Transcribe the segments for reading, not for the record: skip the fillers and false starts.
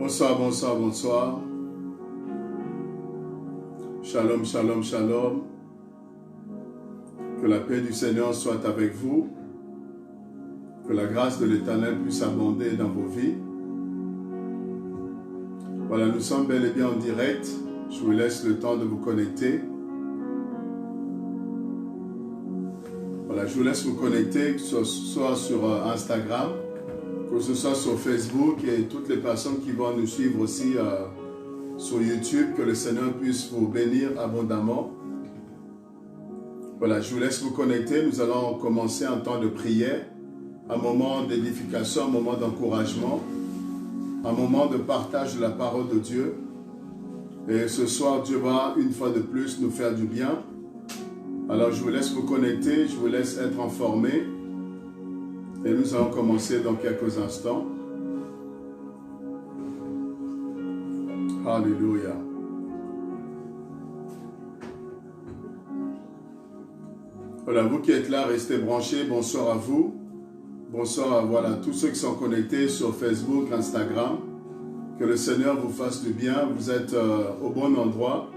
Bonsoir, bonsoir, bonsoir. Shalom, shalom, shalom. Que la paix du Seigneur soit avec vous. Que la grâce de l'Éternel puisse abonder dans vos vies. Voilà, nous sommes bel et bien en direct. Je vous laisse le temps de vous connecter. Voilà, je vous laisse vous connecter, que ce soit sur Instagram, que ce soit sur Facebook et toutes les personnes qui vont nous suivre aussi sur YouTube, que le Seigneur puisse vous bénir abondamment. Voilà, je vous laisse vous connecter. Nous allons commencer un temps de prière, un moment d'édification, un moment d'encouragement, un moment de partage de la parole de Dieu. Et ce soir, Dieu va une fois de plus nous faire du bien. Alors, je vous laisse vous connecter, je vous laisse être informés. Et nous allons commencer dans quelques instants. Alléluia. Voilà, vous qui êtes là, restez branchés. Bonsoir à vous. Bonsoir à voilà, tous ceux qui sont connectés sur Facebook, Instagram. Que le Seigneur vous fasse du bien. Vous êtes au bon endroit.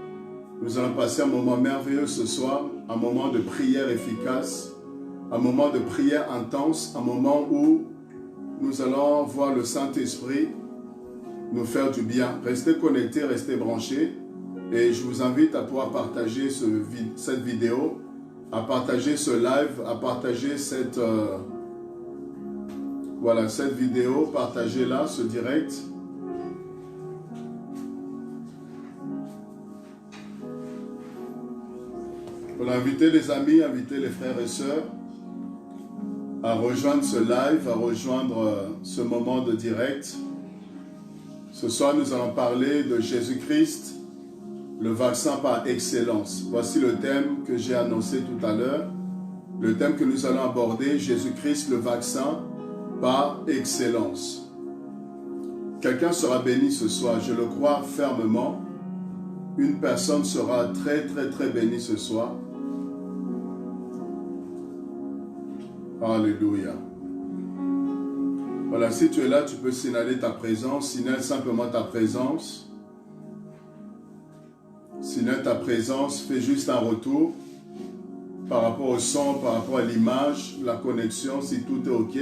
Nous allons passer un moment merveilleux ce soir, un moment de prière efficace, un moment de prière intense, un moment où nous allons voir le Saint-Esprit nous faire du bien. Restez connectés, restez branchés et je vous invite à pouvoir partager cette vidéo, à partager ce live, à partager cette vidéo, partagez-la, ce direct. Voilà, invitez les amis, invitez les frères et sœurs à rejoindre ce live, à rejoindre ce moment de direct. Ce soir, nous allons parler de Jésus-Christ, le vaccin par excellence. Voici le thème que j'ai annoncé tout à l'heure. Le thème que nous allons aborder, Jésus-Christ, le vaccin par excellence. Quelqu'un sera béni ce soir, je le crois fermement. Une personne sera très, très, très bénie ce soir. Alléluia. Voilà, si tu es là, tu peux signaler ta présence. Signale simplement ta présence. Signale ta présence. Fais juste un retour par rapport au son, par rapport à l'image, la connexion, si tout est OK.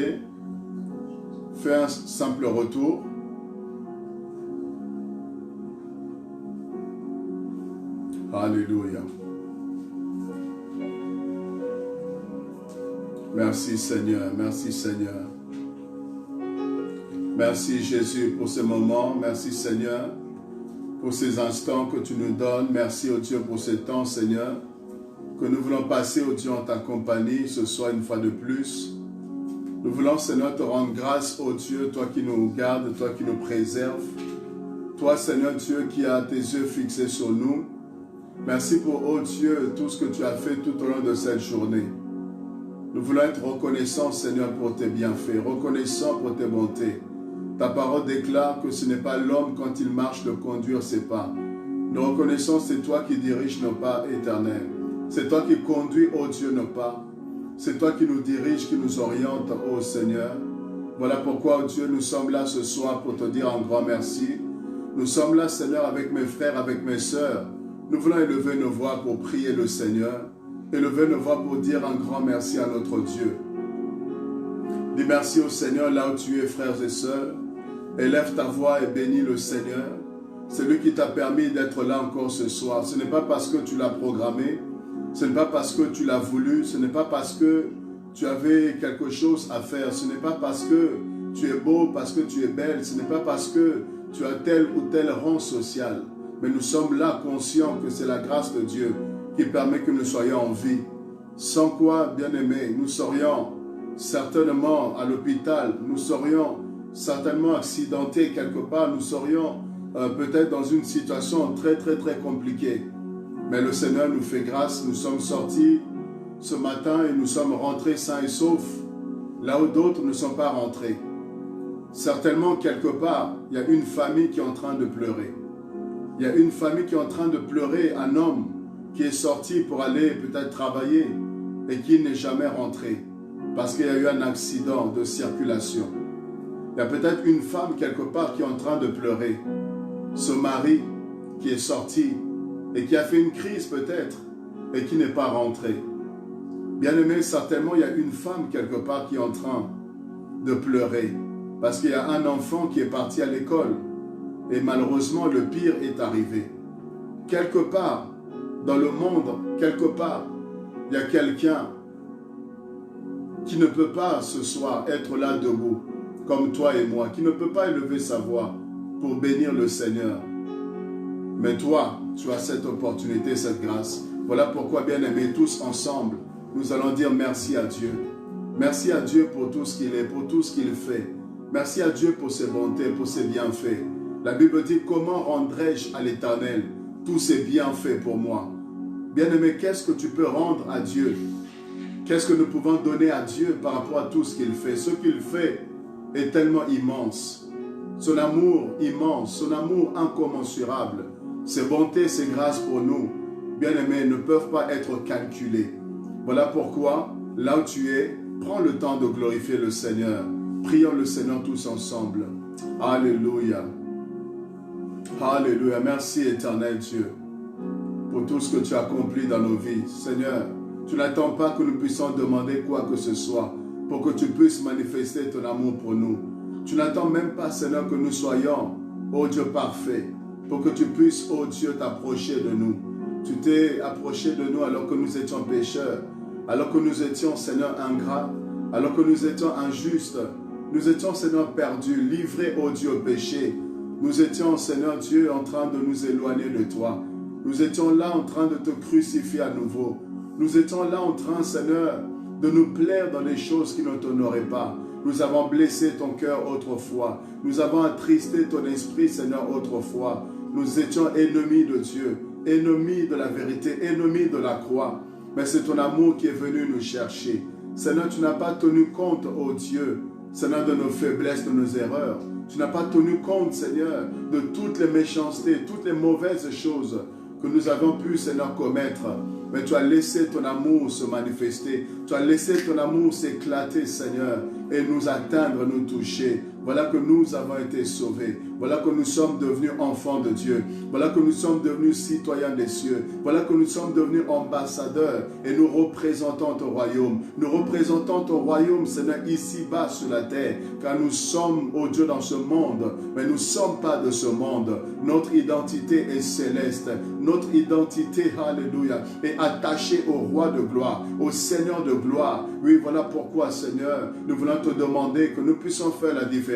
Fais un simple retour. Alléluia. Merci Seigneur, merci Seigneur. Merci Jésus pour ce moment, merci Seigneur pour ces instants que tu nous donnes. Merci au Dieu pour ce temps Seigneur que nous voulons passer au Dieu en ta compagnie ce soir une fois de plus. Nous voulons Seigneur te rendre grâce au Dieu, toi qui nous gardes, toi qui nous préserves. Toi Seigneur Dieu qui as tes yeux fixés sur nous. Merci pour, oh Dieu, tout ce que tu as fait tout au long de cette journée. Nous voulons être reconnaissants, Seigneur, pour tes bienfaits, reconnaissants pour tes bontés. Ta parole déclare que ce n'est pas l'homme, quand il marche, de conduire ses pas. Nous reconnaissons, c'est toi qui diriges nos pas éternels. C'est toi qui conduis, oh Dieu, nos pas. C'est toi qui nous dirige, qui nous oriente, oh Seigneur. Voilà pourquoi, oh Dieu, nous sommes là ce soir pour te dire un grand merci. Nous sommes là, Seigneur, avec mes frères, avec mes sœurs. Nous voulons élever nos voix pour prier le Seigneur. Élever nos voix pour dire un grand merci à notre Dieu. Dis merci au Seigneur là où tu es, frères et sœurs. Élève ta voix et bénis le Seigneur. C'est lui qui t'a permis d'être là encore ce soir. Ce n'est pas parce que tu l'as programmé. Ce n'est pas parce que tu l'as voulu. Ce n'est pas parce que tu avais quelque chose à faire. Ce n'est pas parce que tu es beau, parce que tu es belle. Ce n'est pas parce que tu as tel ou tel rang social. Mais nous sommes là conscients que c'est la grâce de Dieu qui permet que nous soyons en vie. Sans quoi, bien-aimés, nous serions certainement à l'hôpital, nous serions certainement accidentés quelque part, nous serions peut-être dans une situation très très très compliquée. Mais le Seigneur nous fait grâce, nous sommes sortis ce matin et nous sommes rentrés sains et saufs, là où d'autres ne sont pas rentrés. Certainement quelque part, il y a une famille qui est en train de pleurer. Il y a une famille qui est en train de pleurer, un homme qui est sorti pour aller peut-être travailler et qui n'est jamais rentré parce qu'il y a eu un accident de circulation. Il y a peut-être une femme quelque part qui est en train de pleurer. Ce mari qui est sorti et qui a fait une crise peut-être et qui n'est pas rentré. Bien-aimé, certainement il y a une femme quelque part qui est en train de pleurer parce qu'il y a un enfant qui est parti à l'école et malheureusement le pire est arrivé. Quelque part dans le monde, quelque part, il y a quelqu'un qui ne peut pas ce soir être là debout, comme toi et moi, qui ne peut pas élever sa voix pour bénir le Seigneur. Mais toi, tu as cette opportunité, cette grâce. Voilà pourquoi, bien-aimés, tous ensemble, nous allons dire merci à Dieu. Merci à Dieu pour tout ce qu'il est, pour tout ce qu'il fait. Merci à Dieu pour ses bontés, pour ses bienfaits. La Bible dit, comment rendrai-je à l'Éternel tous ses bienfaits pour moi? Bien-aimé, qu'est-ce que tu peux rendre à Dieu? Qu'est-ce que nous pouvons donner à Dieu par rapport à tout ce qu'il fait? Ce qu'il fait est tellement immense. Son amour immense, son amour incommensurable, ses bontés, ses grâces pour nous, bien-aimés, ne peuvent pas être calculées. Voilà pourquoi, là où tu es, prends le temps de glorifier le Seigneur. Prions le Seigneur tous ensemble. Alléluia. Alléluia. Merci éternel Dieu pour tout ce que tu as accompli dans nos vies. Seigneur, tu n'attends pas que nous puissions demander quoi que ce soit pour que tu puisses manifester ton amour pour nous. Tu n'attends même pas, Seigneur, que nous soyons, ô Dieu parfait, pour que tu puisses, ô Dieu, t'approcher de nous. Tu t'es approché de nous alors que nous étions pécheurs, alors que nous étions, Seigneur, ingrats, alors que nous étions injustes. Nous étions, Seigneur, perdus, livrés, ô Dieu, au péché. Nous étions, Seigneur Dieu, en train de nous éloigner de toi. Nous étions là en train de te crucifier à nouveau. Nous étions là en train, Seigneur, de nous plaire dans les choses qui ne t'honoraient pas. Nous avons blessé ton cœur autrefois. Nous avons attristé ton esprit, Seigneur, autrefois. Nous étions ennemis de Dieu, ennemis de la vérité, ennemis de la croix. Mais c'est ton amour qui est venu nous chercher. Seigneur, tu n'as pas tenu compte, ô Dieu, Seigneur, de nos faiblesses, de nos erreurs. Tu n'as pas tenu compte, Seigneur, de toutes les méchancetés, toutes les mauvaises choses que nous avons pu, Seigneur, commettre. Mais tu as laissé ton amour se manifester. Tu as laissé ton amour s'éclater, Seigneur, et nous atteindre, nous toucher. Voilà que nous avons été sauvés. Voilà que nous sommes devenus enfants de Dieu. Voilà que nous sommes devenus citoyens des cieux. Voilà que nous sommes devenus ambassadeurs et nous représentons ton royaume. Nous représentons ton royaume, Seigneur, ici-bas sur la terre. Car nous sommes, ô Dieu, dans ce monde. Mais nous ne sommes pas de ce monde. Notre identité est céleste. Notre identité, alléluia, est attachée au roi de gloire, au Seigneur de gloire. Oui, voilà pourquoi, Seigneur, nous voulons te demander que nous puissions faire la différence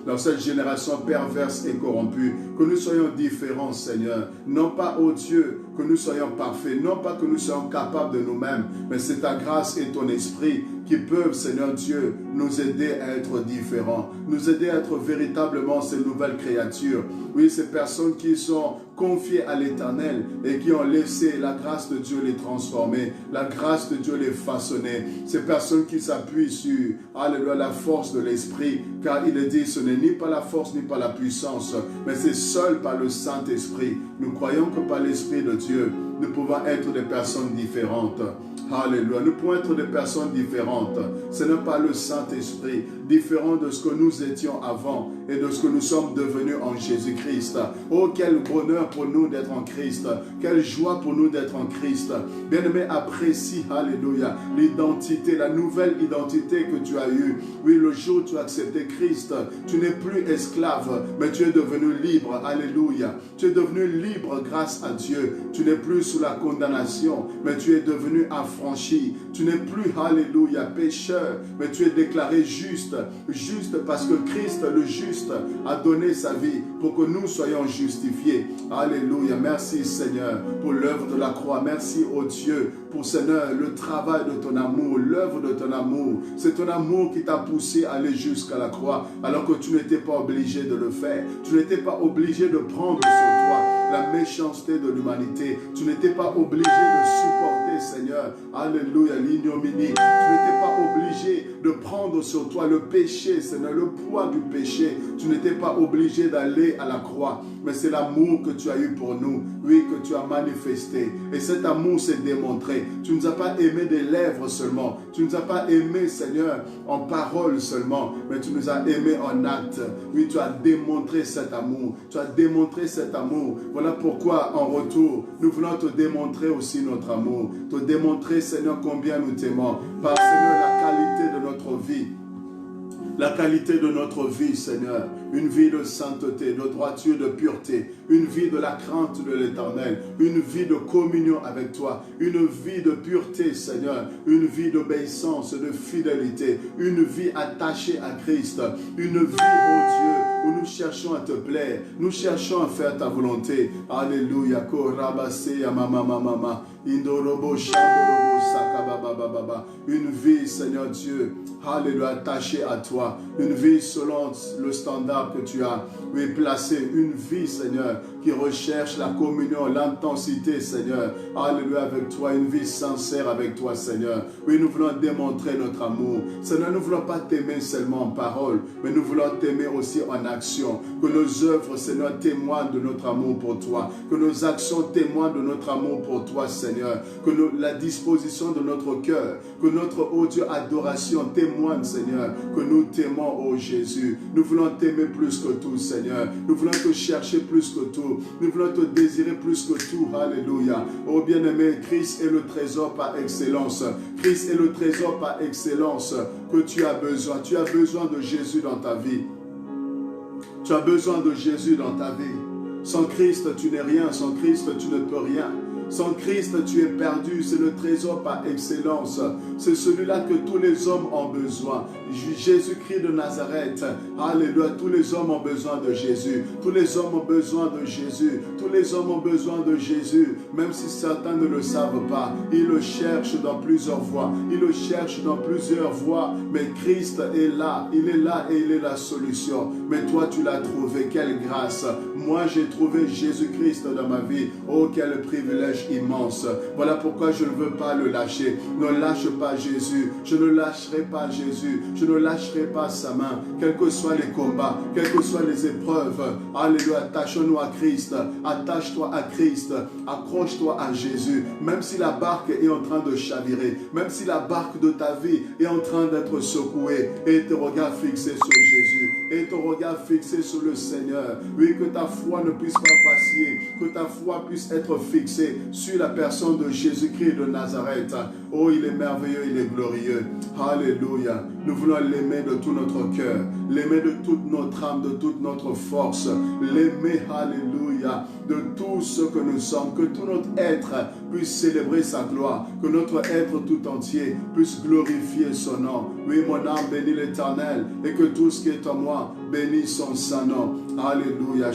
dans cette génération perverse et corrompue. Que nous soyons différents, Seigneur. Non pas, ô Dieu, que nous soyons parfaits. Non pas que nous soyons capables de nous-mêmes. Mais c'est ta grâce et ton esprit qui peuvent, Seigneur Dieu, nous aider à être différents. Nous aider à être véritablement ces nouvelles créatures. Oui, ces personnes qui sont confiées à l'Éternel et qui ont laissé la grâce de Dieu les transformer, la grâce de Dieu les façonner. Ces personnes qui s'appuient sur, alléluia, la force de l'Esprit, car il est dit, ce n'est ni par la force ni par la puissance, mais c'est seul par le Saint-Esprit. Nous croyons que par l'Esprit de Dieu, nous pouvons être des personnes différentes. Alléluia. Nous pouvons être des personnes différentes. Ce n'est pas le Saint-Esprit, différent de ce que nous étions avant et de ce que nous sommes devenus en Jésus-Christ. Oh, quel bonheur pour nous d'être en Christ. Quelle joie pour nous d'être en Christ. Bien-aimé, apprécie, alléluia, l'identité, la nouvelle identité que tu as eue. Oui, le jour où tu as accepté Christ, tu n'es plus esclave, mais tu es devenu libre. Alléluia. Tu es devenu libre grâce à Dieu. Tu n'es plus sous la condamnation, mais tu es devenu affranchi. Tu n'es plus, alléluia, pécheur, mais tu es déclaré juste. Juste parce que Christ, le juste, a donné sa vie pour que nous soyons justifiés. Alléluia. Merci Seigneur pour l'œuvre de la croix. Merci ô Dieu pour Seigneur le travail de ton amour, l'œuvre de ton amour. C'est ton amour qui t'a poussé à aller jusqu'à la croix alors que tu n'étais pas obligé de le faire. Tu n'étais pas obligé de prendre sur toi la méchanceté de l'humanité. Tu n'étais pas obligé de supporter, supporté, Seigneur, alléluia, l'ignominie. Tu n'étais pas obligé de prendre sur toi le péché, Seigneur, le poids du péché. Tu n'étais pas obligé d'aller à la croix, mais c'est l'amour que tu as eu pour nous, oui, que tu as manifesté. Et cet amour s'est démontré. Tu ne nous as pas aimés des lèvres seulement. Tu ne nous as pas aimés, Seigneur, en parole seulement, mais tu nous as aimés en acte. Oui, tu as démontré cet amour. Tu as démontré cet amour. Voilà pourquoi, en retour, nous voulons te démontrer aussi notre amour. Te démontrer, Seigneur, combien nous t'aimons. Par, Seigneur, la qualité de notre vie. La qualité de notre vie, Seigneur, une vie de sainteté, de droiture, de pureté, une vie de la crainte de l'Éternel, une vie de communion avec toi, une vie de pureté, Seigneur, une vie d'obéissance, de fidélité, une vie attachée à Christ, une vie, oh Dieu, où nous cherchons à te plaire, nous cherchons à faire ta volonté. Alléluia. Une vie, Seigneur Dieu, alléluia, attachée à toi, une vie selon le standard que tu as placé, une vie, Seigneur, qui recherche la communion, l'intensité, Seigneur, alléluia, avec toi, une vie sincère avec toi, Seigneur. Oui, nous voulons démontrer notre amour. Seigneur, nous ne voulons pas t'aimer seulement en parole, mais nous voulons t'aimer aussi en action. Que nos œuvres, Seigneur, témoignent de notre amour pour toi. Que nos actions témoignent de notre amour pour toi, Seigneur. Que la disposition de notre cœur, que notre, oh Dieu, adoration témoigne, Seigneur, que nous t'aimons, oh Jésus. Nous voulons t'aimer plus que tout, Seigneur. Nous voulons te chercher plus que tout. Nous voulons te désirer plus que tout. Alléluia. Oh bien-aimé, Christ est le trésor par excellence. Christ est le trésor par excellence que tu as besoin. Tu as besoin de Jésus dans ta vie. Tu as besoin de Jésus dans ta vie. Sans Christ, tu n'es rien. Sans Christ, tu ne peux rien. Sans Christ, tu es perdu. C'est le trésor par excellence. C'est celui-là que tous les hommes ont besoin. Jésus-Christ de Nazareth. Alléluia. Tous les hommes ont besoin de Jésus. Tous les hommes ont besoin de Jésus. Tous les hommes ont besoin de Jésus. Même si certains ne le savent pas. Ils le cherchent dans plusieurs voies. Ils le cherchent dans plusieurs voies. Mais Christ est là. Il est là et il est la solution. Mais toi, tu l'as trouvé. Quelle grâce. Moi, j'ai trouvé Jésus-Christ dans ma vie. Oh, quel privilège immense. Voilà pourquoi je ne veux pas le lâcher. Ne lâche pas Jésus. Je ne lâcherai pas Jésus. Je ne lâcherai pas sa main. Quels que soient les combats, quelles que soient les épreuves. Alléluia. Attachons-nous à Christ. Attache-toi à Christ. Accroche-toi à Jésus. Même si la barque est en train de chavirer, même si la barque de ta vie est en train d'être secouée, et tes regards fixés sur Jésus, et ton regard fixé sur le Seigneur. Oui, que ta foi ne puisse pas vaciller, que ta foi puisse être fixée sur la personne de Jésus-Christ de Nazareth. Oh, il est merveilleux, il est glorieux. Alléluia. Nous voulons l'aimer de tout notre cœur, l'aimer de toute notre âme, de toute notre force, l'aimer, alléluia, de tout ce que nous sommes, que tout notre être puisse célébrer sa gloire, que notre être tout entier puisse glorifier son nom. Oui, mon âme bénit l'Éternel, et que tout ce qui est en moi bénisse son saint nom. Alléluia.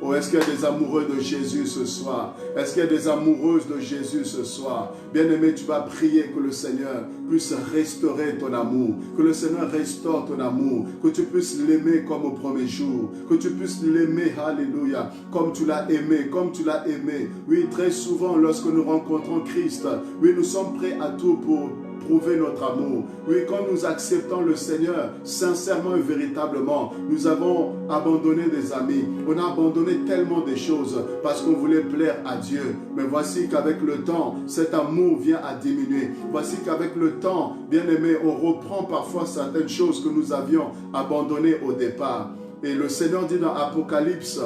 Oh, est-ce qu'il y a des amoureux de Jésus ce soir? Est-ce qu'il y a des amoureuses de Jésus ce soir? Bien-aimé, tu vas prier que le Seigneur puisse restaurer ton amour, que le Seigneur restaure ton amour, que tu puisses l'aimer comme au premier jour, que tu puisses l'aimer, alléluia, comme tu l'as aimé, comme tu l'as aimé. Oui, très souvent, lorsque nous rencontrons Christ, oui, nous sommes prêts à tout pour prouver notre amour. Oui, quand nous acceptons le Seigneur sincèrement et véritablement, nous avons abandonné des amis, on a abandonné tellement de choses parce qu'on voulait plaire à Dieu. Mais voici qu'avec le temps, cet amour vient à diminuer. Voici qu'avec le temps, bien aimé, on reprend parfois certaines choses que nous avions abandonnées au départ. Et le Seigneur dit dans Apocalypse,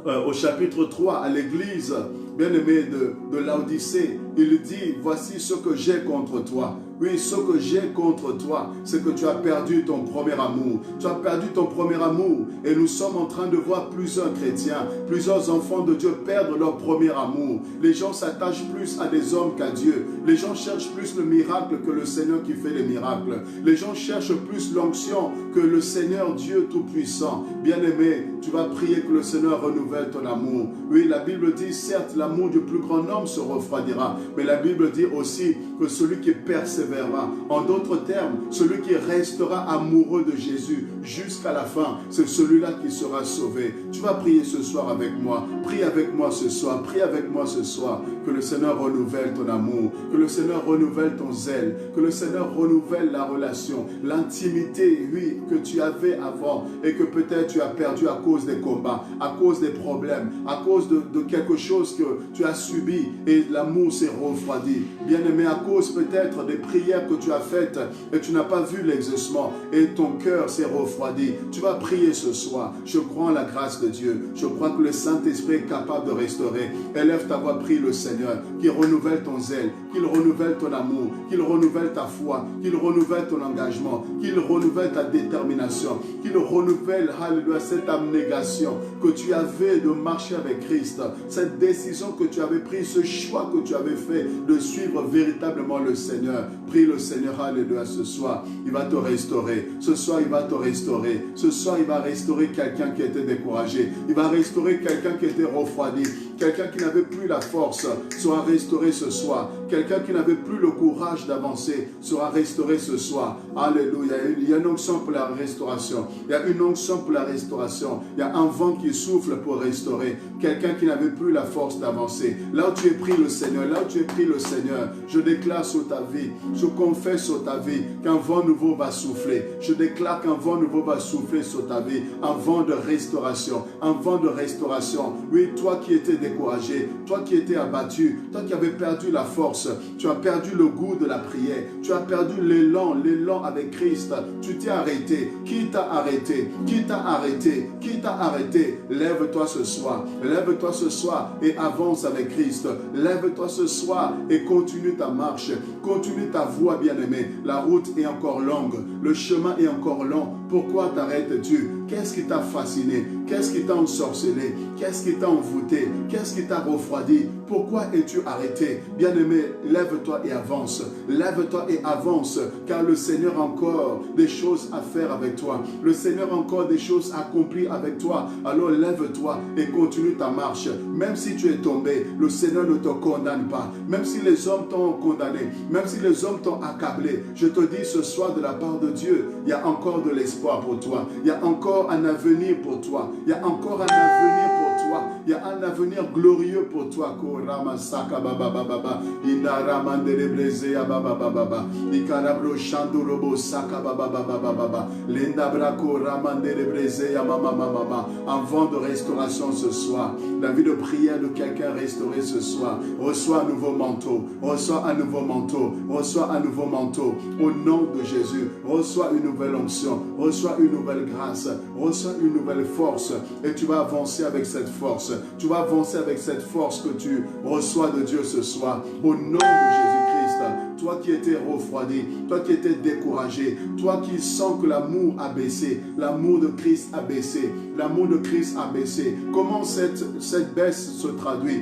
au chapitre 3, à l'église bien-aimé de Laodicée, il dit, voici ce que j'ai contre toi. Oui, ce que j'ai contre toi, c'est que tu as perdu ton premier amour. Tu as perdu ton premier amour. Et nous sommes en train de voir plusieurs chrétiens, plusieurs enfants de Dieu perdre leur premier amour. Les gens s'attachent plus à des hommes qu'à Dieu. Les gens cherchent plus le miracle que le Seigneur qui fait les miracles. Les gens cherchent plus l'onction que le Seigneur Dieu Tout-Puissant. Bien-aimé, tu vas prier que le Seigneur renouvelle ton amour. Oui, la Bible dit, certes, l'amour du plus grand homme se refroidira. Mais la Bible dit aussi que celui qui persévère persévérera. En d'autres termes, celui qui restera amoureux de Jésus jusqu'à la fin, c'est celui-là qui sera sauvé. Tu vas prier ce soir avec moi. Prie avec moi ce soir. Prie avec moi ce soir. Que le Seigneur renouvelle ton amour. Que le Seigneur renouvelle ton zèle. Que le Seigneur renouvelle la relation, l'intimité, oui, que tu avais avant et que peut-être tu as perdu à cause des combats, à cause des problèmes, à cause de quelque chose que tu as subi et l'amour s'est refroidi. Bien-aimé, à cause peut-être des prières que tu as faites et tu n'as pas vu l'exaucement et ton cœur s'est refroidi. Tu vas prier ce soir. Je crois en la grâce de Dieu. Je crois que le Saint-Esprit est capable de restaurer. Élève ta voix, prie le Seigneur, qu'il renouvelle ton zèle, qu'il renouvelle ton amour, qu'il renouvelle ta foi, qu'il renouvelle ton engagement, qu'il renouvelle ta détermination, qu'il renouvelle, alléluia, cette abnégation que tu avais de marcher avec Christ, cette décision que tu avais prise, ce choix que tu avais fait de suivre véritablement le Seigneur. Prie le Seigneur, alléluia, ce soir. Il va te restaurer. Ce soir, il va te restaurer. Ce soir, il va restaurer quelqu'un qui était découragé. Il va restaurer quelqu'un qui était refroidi. Quelqu'un qui n'avait plus la force sera restauré ce soir. Quelqu'un qui n'avait plus le courage d'avancer sera restauré ce soir. Alléluia. Il y a une onction pour la restauration. Il y a une onction pour la restauration. Il y a un vent qui souffle pour restaurer. Quelqu'un qui n'avait plus la force d'avancer. Là où tu es pris le Seigneur, là où tu es pris le Seigneur, je déclare sur ta vie, je confesse sur ta vie qu'un vent nouveau va souffler. Je déclare qu'un vent nouveau va souffler sur ta vie. Un vent de restauration. Un vent de restauration. Oui, toi qui étais découragé, toi qui étais abattu, toi qui avais perdu la force, tu as perdu le goût de la prière, tu as perdu l'élan avec Christ, tu t'es arrêté. Qui t'a arrêté? Qui t'a arrêté? Qui t'a arrêté? Lève-toi ce soir, lève-toi ce soir et avance avec Christ. Lève-toi ce soir et continue ta marche, continue ta voie, bien-aimé. La route est encore longue, le chemin est encore long. Pourquoi t'arrêtes-tu? Qu'est-ce qui t'a fasciné? Qu'est-ce qui t'a ensorcelé? Qu'est-ce qui t'a envoûté? Qu'est-ce qui t'a refroidi? Pourquoi es-tu arrêté? Bien-aimé, lève-toi et avance. Lève-toi et avance, car le Seigneur a encore des choses à faire avec toi. Le Seigneur a encore des choses à accomplir avec toi. Alors lève-toi et continue ta marche. Même si tu es tombé, le Seigneur ne te condamne pas. Même si les hommes t'ont condamné, même si les hommes t'ont accablé, je te dis ce soir de la part de Dieu, il y a encore de l'espoir pour toi. Il y a encore un avenir pour toi. Il y a encore un avenir pour toi. Il y a un avenir glorieux pour toi. Korama saka baba baba, indarama nderebreze ya baba baba, ikarabro shandurobo saka baba baba baba, lendabra korama nderebreze ya mama mama. Un vent de restauration ce soir. La vie de prière de quelqu'un restauré ce soir. Reçois un nouveau manteau. Reçois un nouveau manteau. Reçois un nouveau manteau. Au nom de Jésus. Reçois une nouvelle onction. Reçois une nouvelle grâce. Reçois une nouvelle force. Et tu vas avancer avec cette force. Tu vas avancer avec cette force que tu reçois de Dieu ce soir. Au nom de Jésus-Christ. Toi qui étais refroidi, toi qui étais découragé, toi qui sens que l'amour a baissé, l'amour de Christ a baissé, l'amour de Christ a baissé. Comment cette baisse se traduit?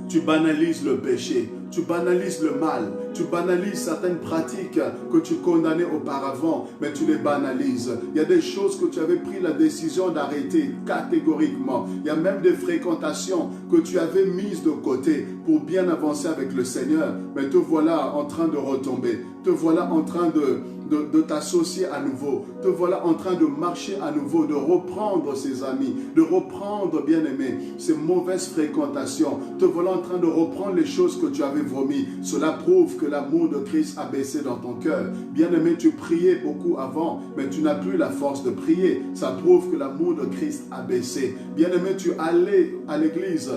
Tu banalises le péché, tu banalises le mal, tu banalises certaines pratiques que tu condamnais auparavant, mais tu les banalises. Il y a des choses que tu avais pris la décision d'arrêter catégoriquement. Il y a même des fréquentations que tu avais mises de côté pour bien avancer avec le Seigneur, mais te voilà en train de retomber. Te voilà en train de t'associer à nouveau. Te voilà en train de marcher à nouveau, de reprendre ses amis, de reprendre, bien-aimé, ces mauvaises fréquentations. Te voilà en train de reprendre les choses que tu avais vomi. Cela prouve que l'amour de Christ a baissé dans ton cœur. Bien-aimé, tu priais beaucoup avant, mais tu n'as plus la force de prier. Ça prouve que l'amour de Christ a baissé. Bien-aimé, tu allais à l'église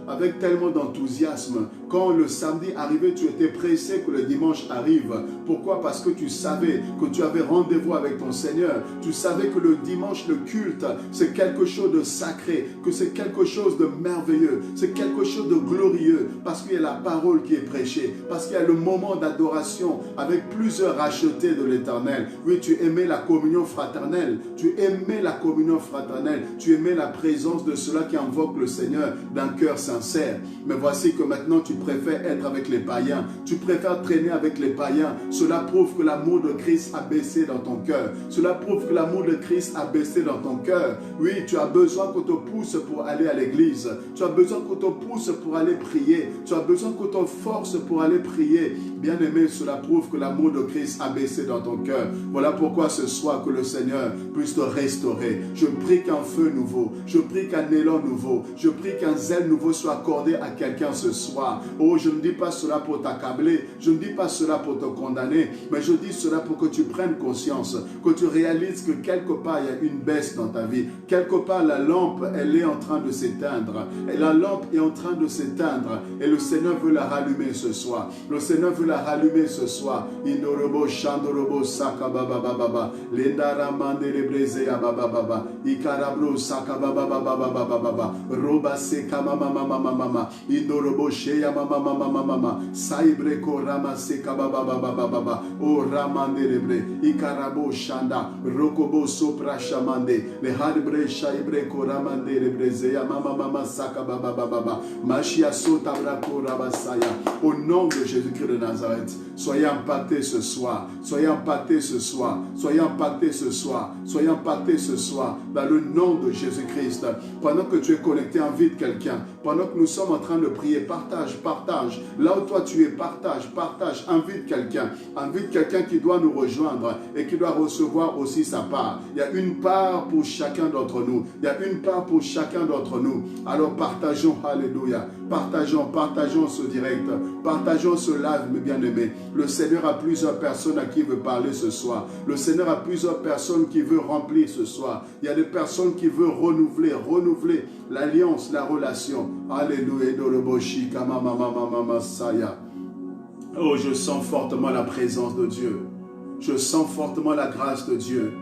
avec tellement d'enthousiasme. Quand le samedi arrivait, tu étais pressé que le dimanche arrive. Pourquoi? Parce que tu savais que tu avais rendez-vous avec ton Seigneur. Tu savais que le dimanche, le culte, c'est quelque chose de sacré, que c'est quelque chose de merveilleux, c'est quelque chose de glorieux, parce qu'il y a la parole qui est prêchée, parce qu'il y a le moment d'adoration avec plusieurs rachetés de l'Éternel. Oui, tu aimais la communion fraternelle, tu aimais la communion fraternelle, tu aimais la présence de ceux-là qui invoquent le Seigneur d'un cœur sincère. Mais voici que maintenant tu préfères être avec les païens, tu préfères traîner avec les païens. Cela prouve que l'amour de Christ a baissé dans ton cœur. Cela prouve que l'amour de Christ a baissé dans ton cœur. Oui, tu as besoin qu'on te pousse pour aller à l'église. Tu as besoin qu'on te pousse pour aller prier. Tu as besoin qu'on te force pour aller prier. Bien-aimé, cela prouve que l'amour de Christ a baissé dans ton cœur. Voilà pourquoi ce soir que le Seigneur puisse te restaurer. Je prie qu'un feu nouveau, je prie qu'un élan nouveau, je prie qu'un zèle nouveau soit accordé à quelqu'un ce soir. Oh, je ne dis pas cela pour t'accabler, je ne dis pas cela pour te condamner, mais je dis cela pour que tu prennes conscience, que tu réalises que quelque part il y a une baisse dans ta vie. Quelque part la lampe, elle est en train de s'éteindre. Et la lampe est en train de s'éteindre. Et le Seigneur veut la rallumer ce soir. Le Seigneur veut la rallumer ce soir. Indorobo, Shandorobo, Sakababababa. Lendaramande Lebrezea Babababa. Ikarabro, Sakababababababa. Roba Seka Mama. Indorobo, Sheya Mama. Saibreko Rama Seka Bababababa. O Ramande Lebre. Ikarabo Shanda. Rokobo Sopra Shamande. Le Haribre Shaibreko Ramande Lebrezea Mama Saka Babababa. Mashia Sota Brako Rabasaya. Au nom de Jésus-Christ de Nazareth, soyez impactés ce soir. Soyez impactés ce soir. Soyez impactés ce soir. Soyez impactés ce soir. Dans le nom de Jésus-Christ. Pendant que tu es connecté, invite quelqu'un. Pendant que nous sommes en train de prier, partage. Là où toi tu es, partage. Invite quelqu'un. Invite quelqu'un qui doit nous rejoindre et qui doit recevoir aussi sa part. Il y a une part pour chacun d'entre nous. Il y a une part pour chacun d'entre nous. Alors partageons, alléluia. Partageons ce direct. Partageons ce live, mes bien-aimés. Le Seigneur a plusieurs personnes à qui il veut parler ce soir. Le Seigneur a plusieurs personnes qui veut remplir ce soir. Il y a des personnes qui veulent renouveler l'alliance, la relation. Alléluia. Oh, je sens fortement la présence de Dieu. Je sens fortement la grâce de Dieu.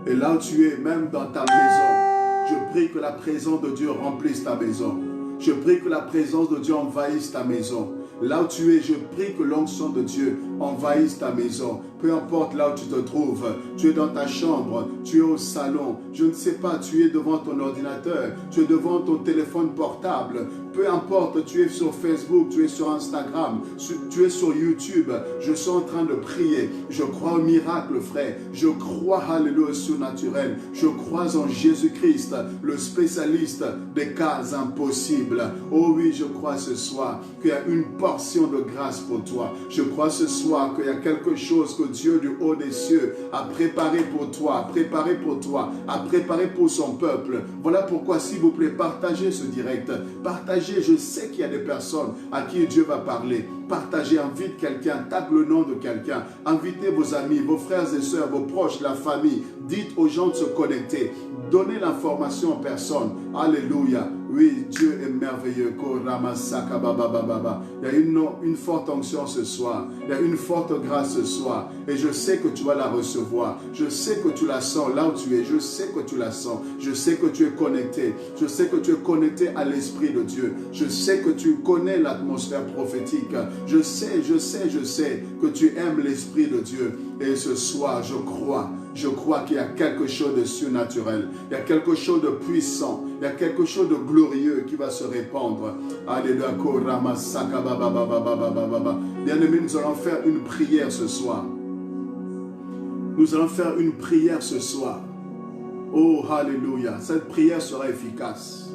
Et là où tu es, même dans ta maison, je prie que la présence de Dieu remplisse ta maison. Je prie que la présence de Dieu envahisse ta maison. Là où tu es, je prie que l'onction de Dieu envahisse ta maison. Peu importe là où tu te trouves, tu es dans ta chambre, tu es au salon, je ne sais pas, tu es devant ton ordinateur, tu es devant ton téléphone portable. Peu importe, tu es sur Facebook, tu es sur Instagram, tu es sur YouTube. Je suis en train de prier. Je crois au miracle, frère. Je crois, alléluia, au surnaturel. Je crois en Jésus-Christ, le spécialiste des cas impossibles. Oh oui, je crois ce soir qu'il y a une portion de grâce pour toi. Je crois ce soir qu'il y a quelque chose que Dieu du haut des cieux a préparé pour toi, a préparé pour son peuple. Voilà pourquoi, s'il vous plaît, partagez ce direct. Partagez. Je sais qu'il y a des personnes à qui Dieu va parler. Partagez, invite quelqu'un, tape le nom de quelqu'un. Invitez vos amis, vos frères et sœurs, vos proches, la famille. Dites aux gens de se connecter. Donnez l'information aux personnes. Alléluia. Oui, Dieu est merveilleux. Il y a une forte onction ce soir. Il y a une forte grâce ce soir. Et je sais que tu vas la recevoir. Je sais que tu la sens là où tu es. Je sais que tu la sens. Je sais que tu es connecté. Je sais que tu es connecté à l'Esprit de Dieu. Je sais que tu connais l'atmosphère prophétique. Je sais que tu aimes l'Esprit de Dieu. Et ce soir, je crois qu'il y a quelque chose de surnaturel. Il y a quelque chose de puissant. Il y a quelque chose de glorieux qui va se répandre. Alléluia. Bien-aimés, nous allons faire une prière ce soir. Nous allons faire une prière ce soir. Oh, alléluia. Cette prière sera efficace.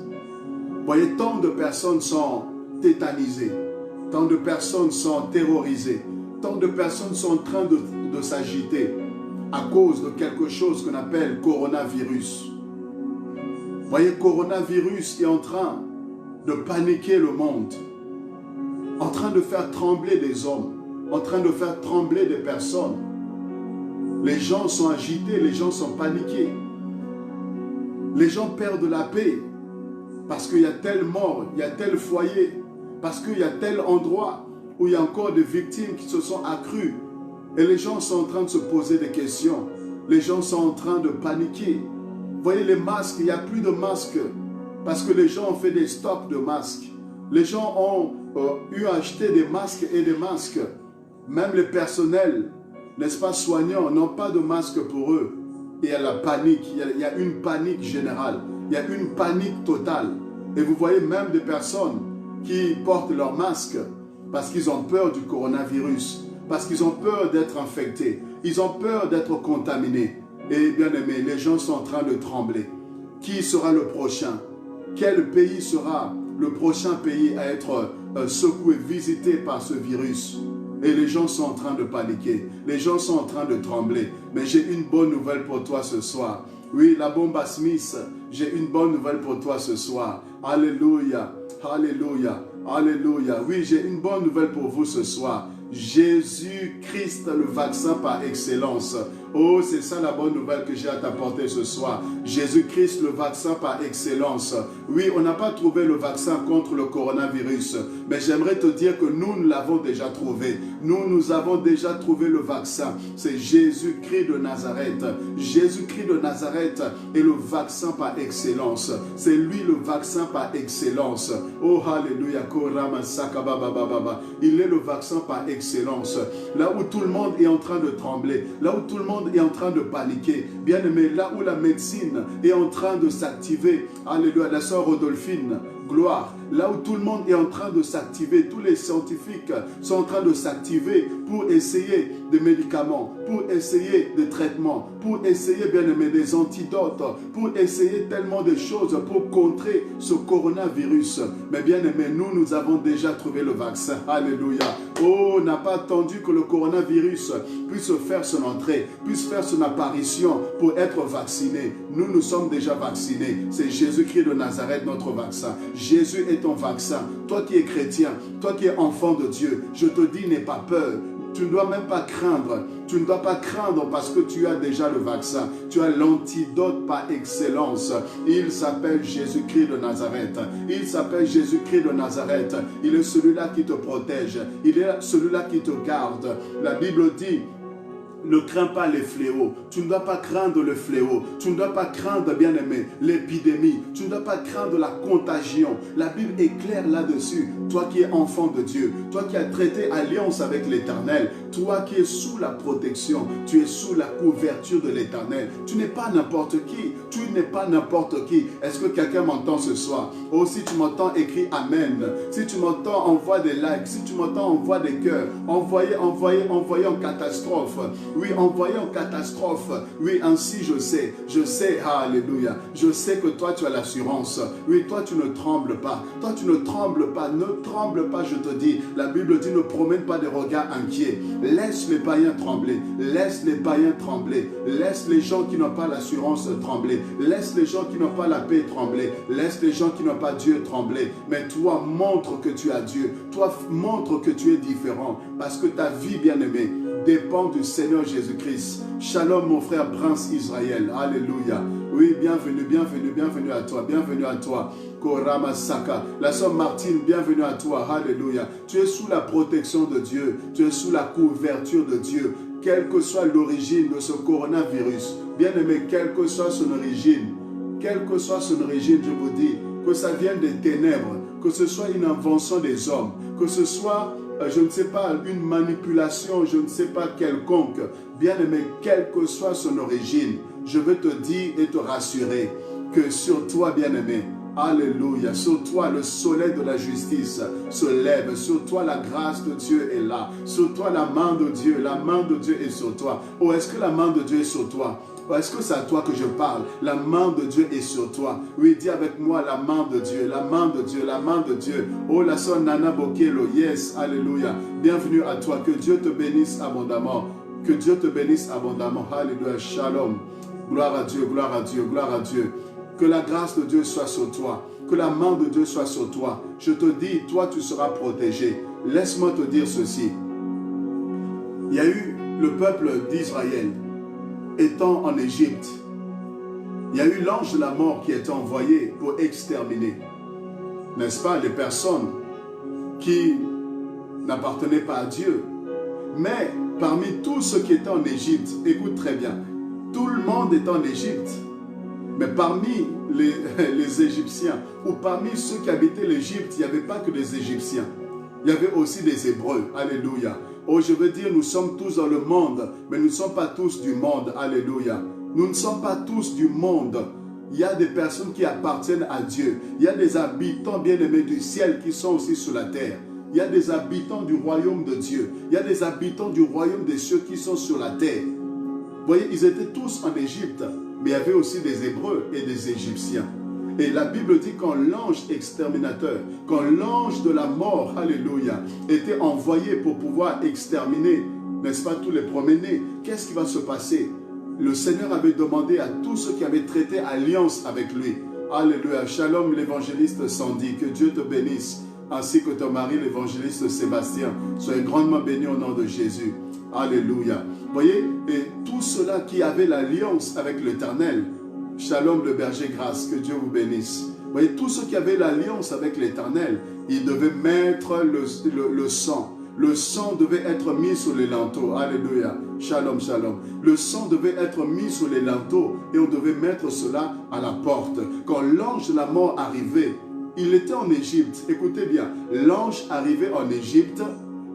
Voyez, tant de personnes sont tétanisées. Tant de personnes sont terrorisées. Tant de personnes sont en train de s'agiter à cause de quelque chose qu'on appelle coronavirus. Voyez, coronavirus est en train de paniquer le monde, en train de faire trembler des hommes, en train de faire trembler des personnes. Les gens sont agités, les gens sont paniqués. Les gens perdent la paix parce qu'il y a tel mort, il y a tel foyer, parce qu'il y a tel endroit où il y a encore des victimes qui se sont accrues. Et les gens sont en train de se poser des questions. Les gens sont en train de paniquer. Vous voyez les masques, il n'y a plus de masques parce que les gens ont fait des stocks de masques. Les gens ont eu à acheter des masques et des masques. Même les personnels, n'est-ce pas, soignants, n'ont pas de masques pour eux. Et il y a la panique, il y a une panique générale. Il y a une panique totale. Et vous voyez même des personnes qui portent leur masque parce qu'ils ont peur du coronavirus, parce qu'ils ont peur d'être infectés, ils ont peur d'être contaminés. Et bien aimé, les gens sont en train de trembler. Qui sera le prochain? Quel pays sera le prochain pays à être secoué, visité par ce virus? Et les gens sont en train de paniquer. Les gens sont en train de trembler. Mais j'ai une bonne nouvelle pour toi ce soir. Oui, la bombe à Smith, j'ai une bonne nouvelle pour toi ce soir. Alléluia, alléluia, alléluia. Oui, j'ai une bonne nouvelle pour vous ce soir. Jésus-Christ, le vaccin par excellence. Oh, c'est ça la bonne nouvelle que j'ai à t'apporter ce soir. Jésus-Christ, le vaccin par excellence. Oui, on n'a pas trouvé le vaccin contre le coronavirus, mais j'aimerais te dire que nous l'avons déjà trouvé. Nous avons déjà trouvé le vaccin. C'est Jésus-Christ de Nazareth. Jésus-Christ de Nazareth est le vaccin par excellence. C'est lui le vaccin par excellence. Oh, alléluia. Il est le vaccin par excellence. Là où tout le monde est en train de trembler, là où tout le monde est en train de paniquer, bien aimé, là où la médecine est en train de s'activer, alléluia, la sœur Rodolphine, gloire, là où tout le monde est en train de s'activer, tous les scientifiques sont en train de s'activer pour essayer des médicaments, pour essayer des traitements, pour essayer, bien aimé, des antidotes, pour essayer tellement de choses pour contrer ce coronavirus. Mais bien aimé, nous avons déjà trouvé le vaccin. Alléluia. Oh, on n'a pas attendu que le coronavirus puisse faire son entrée, puisse faire son apparition pour être vacciné. Nous sommes déjà vaccinés. C'est Jésus-Christ de Nazareth, notre vaccin. Jésus est ton vaccin. Toi qui es chrétien, toi qui es enfant de Dieu, je te dis, n'aie pas peur. Tu ne dois même pas craindre. Tu ne dois pas craindre parce que tu as déjà le vaccin. Tu as l'antidote par excellence. Il s'appelle Jésus-Christ de Nazareth. Il s'appelle Jésus-Christ de Nazareth. Il est celui-là qui te protège. Il est celui-là qui te garde. La Bible dit, ne crains pas les fléaux. Tu ne dois pas craindre le fléau. Tu ne dois pas craindre, bien-aimé, l'épidémie. Tu ne dois pas craindre la contagion. La Bible est claire là-dessus. Toi qui es enfant de Dieu, toi qui as traité alliance avec l'Éternel, toi qui es sous la protection, tu es sous la couverture de l'Éternel. Tu n'es pas n'importe qui. Tu n'es pas n'importe qui. Est-ce que quelqu'un m'entend ce soir? Oh, si tu m'entends, écris Amen. Si tu m'entends, envoie des likes. Si tu m'entends, envoie des cœurs. Envoyez en catastrophe. Oui, envoyez en catastrophe. Oui, ainsi je sais, alléluia. Je sais que toi tu as l'assurance. Oui, toi tu ne trembles pas. Toi tu ne trembles pas. Ne tremble pas, je te dis. La Bible dit, ne promène pas des regards inquiets. Laisse les païens trembler. Laisse les païens trembler. Laisse les gens qui n'ont pas l'assurance trembler. Laisse les gens qui n'ont pas la paix trembler. Laisse les gens qui n'ont pas Dieu trembler. Mais toi, montre que tu as Dieu. Toi, montre que tu es différent. Parce que ta vie, bien-aimée, dépend du Seigneur Jésus-Christ. Shalom, mon frère Prince Israël. Alléluia. Oui, bienvenue à toi. Bienvenue à toi. Korama Saka. La sœur Martine, bienvenue à toi. Alléluia. Tu es sous la protection de Dieu. Tu es sous la couverture de Dieu. Quelle que soit l'origine de ce coronavirus, bien-aimé, quelle que soit son origine, je vous dis, que ça vienne des ténèbres, que ce soit une invention des hommes, que ce soit, je ne sais pas, une manipulation, je ne sais pas quelconque, bien-aimé, quelle que soit son origine, je veux te dire et te rassurer que sur toi, bien-aimé, alléluia, sur toi le soleil de la justice se lève, sur toi la grâce de Dieu est là, sur toi la main de Dieu est sur toi. Oh, est-ce que la main de Dieu est sur toi? Est-ce que c'est à toi que je parle? La main de Dieu est sur toi. Oui, dis avec moi, la main de Dieu, la main de Dieu, la main de Dieu. Oh, la sœur Nana Bokelo, yes, alléluia. Bienvenue à toi, que Dieu te bénisse abondamment. Que Dieu te bénisse abondamment. Alléluia, shalom. Gloire à Dieu, gloire à Dieu, gloire à Dieu. Que la grâce de Dieu soit sur toi. Que la main de Dieu soit sur toi. Je te dis, toi, tu seras protégé. Laisse-moi te dire ceci. Il y a eu le peuple d'Israël étant en Égypte. Il y a eu l'ange de la mort qui était envoyé pour exterminer, n'est-ce pas, les personnes qui n'appartenaient pas à Dieu. Mais parmi tous ceux qui étaient en Égypte, écoute très bien, tout le monde est en Égypte. Mais parmi les Égyptiens, ou parmi ceux qui habitaient l'Égypte, il n'y avait pas que des Égyptiens. Il y avait aussi des Hébreux. Alléluia. Oh, je veux dire, nous sommes tous dans le monde, mais nous ne sommes pas tous du monde. Alléluia. Nous ne sommes pas tous du monde. Il y a des personnes qui appartiennent à Dieu. Il y a des habitants bien-aimés du ciel qui sont aussi sur la terre. Il y a des habitants du royaume de Dieu. Il y a des habitants du royaume des cieux qui sont sur la terre. Vous voyez, ils étaient tous en Égypte, mais il y avait aussi des Hébreux et des Égyptiens. Et la Bible dit quand l'ange exterminateur, quand l'ange de la mort, alléluia, était envoyé pour pouvoir exterminer, n'est-ce pas, tous les premiers-nés, qu'est-ce qui va se passer? Le Seigneur avait demandé à tous ceux qui avaient traité alliance avec lui. Alléluia. Shalom l'évangéliste Sandy, que Dieu te bénisse, ainsi que ton mari l'évangéliste Sébastien. Soyez grandement bénis au nom de Jésus. Alléluia. Voyez, et tous ceux-là qui avaient l'alliance avec l'Éternel, Shalom le berger grâce, que Dieu vous bénisse. Voyez, tous ceux qui avaient l'alliance avec l'Éternel, ils devaient mettre le sang. Le sang devait être mis sur les linteaux. Alléluia. Shalom, shalom. Le sang devait être mis sur les linteaux et on devait mettre cela à la porte. Quand l'ange de la mort arrivait, il était en Égypte. Écoutez bien, l'ange arrivait en Égypte,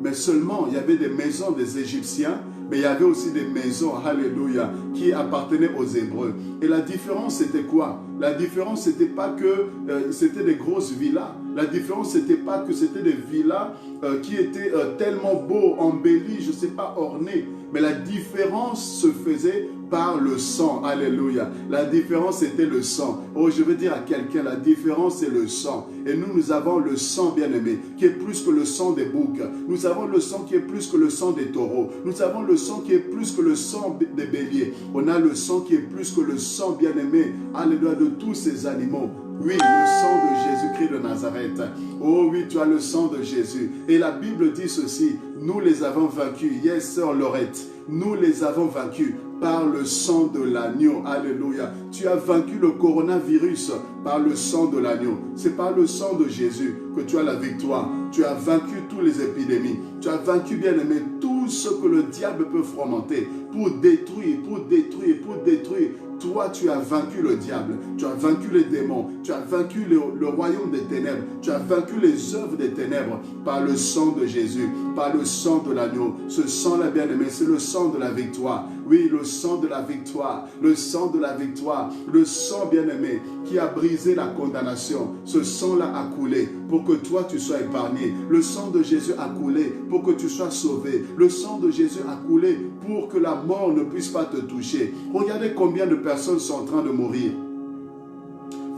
mais seulement il y avait des maisons des Égyptiens, mais il y avait aussi des maisons, alléluia, qui appartenaient aux Hébreux. Et la différence, c'était quoi? La différence, c'était pas que c'était des grosses villas. La différence, c'était pas que c'était des villas qui étaient tellement beaux, embellis, je ne sais pas, ornés. Mais la différence se faisait par le sang. Alléluia. La différence, c'était le sang. Oh, je veux dire à quelqu'un, la différence, c'est le sang. Et nous avons le sang bien-aimé, qui est plus que le sang des boucs. Nous avons le sang qui est plus que le sang des taureaux. Nous avons le sang qui est plus que le sang des béliers. On a le sang qui est plus que le sang bien-aimé, alléluia, de tous ces animaux. Oui, le sang de Jésus-Christ de Nazareth. Oh oui, tu as le sang de Jésus. Et la Bible dit ceci, nous les avons vaincus. Yes, sœur Laurette, nous les avons vaincus par le sang de l'agneau. Alléluia. Tu as vaincu le coronavirus par le sang de l'agneau. C'est par le sang de Jésus que tu as la victoire. Tu as vaincu toutes les épidémies. Tu as vaincu, bien-aimé, tout ce que le diable peut fomenter pour détruire, pour détruire, pour détruire. Toi, tu as vaincu le diable, tu as vaincu les démons, tu as vaincu le royaume des ténèbres, tu as vaincu les œuvres des ténèbres par le sang de Jésus, par le sang de l'agneau. Ce sang-là, bien-aimé, c'est le sang de la victoire. Oui, le sang de la victoire, le sang de la victoire, le sang, bien-aimé, qui a brisé la condamnation. Ce sang-là a coulé pour que toi, tu sois épargné. Le sang de Jésus a coulé pour que tu sois sauvé. Le sang de Jésus a coulé pour que la mort ne puisse pas te toucher. Regardez combien de personnes sont en train de mourir.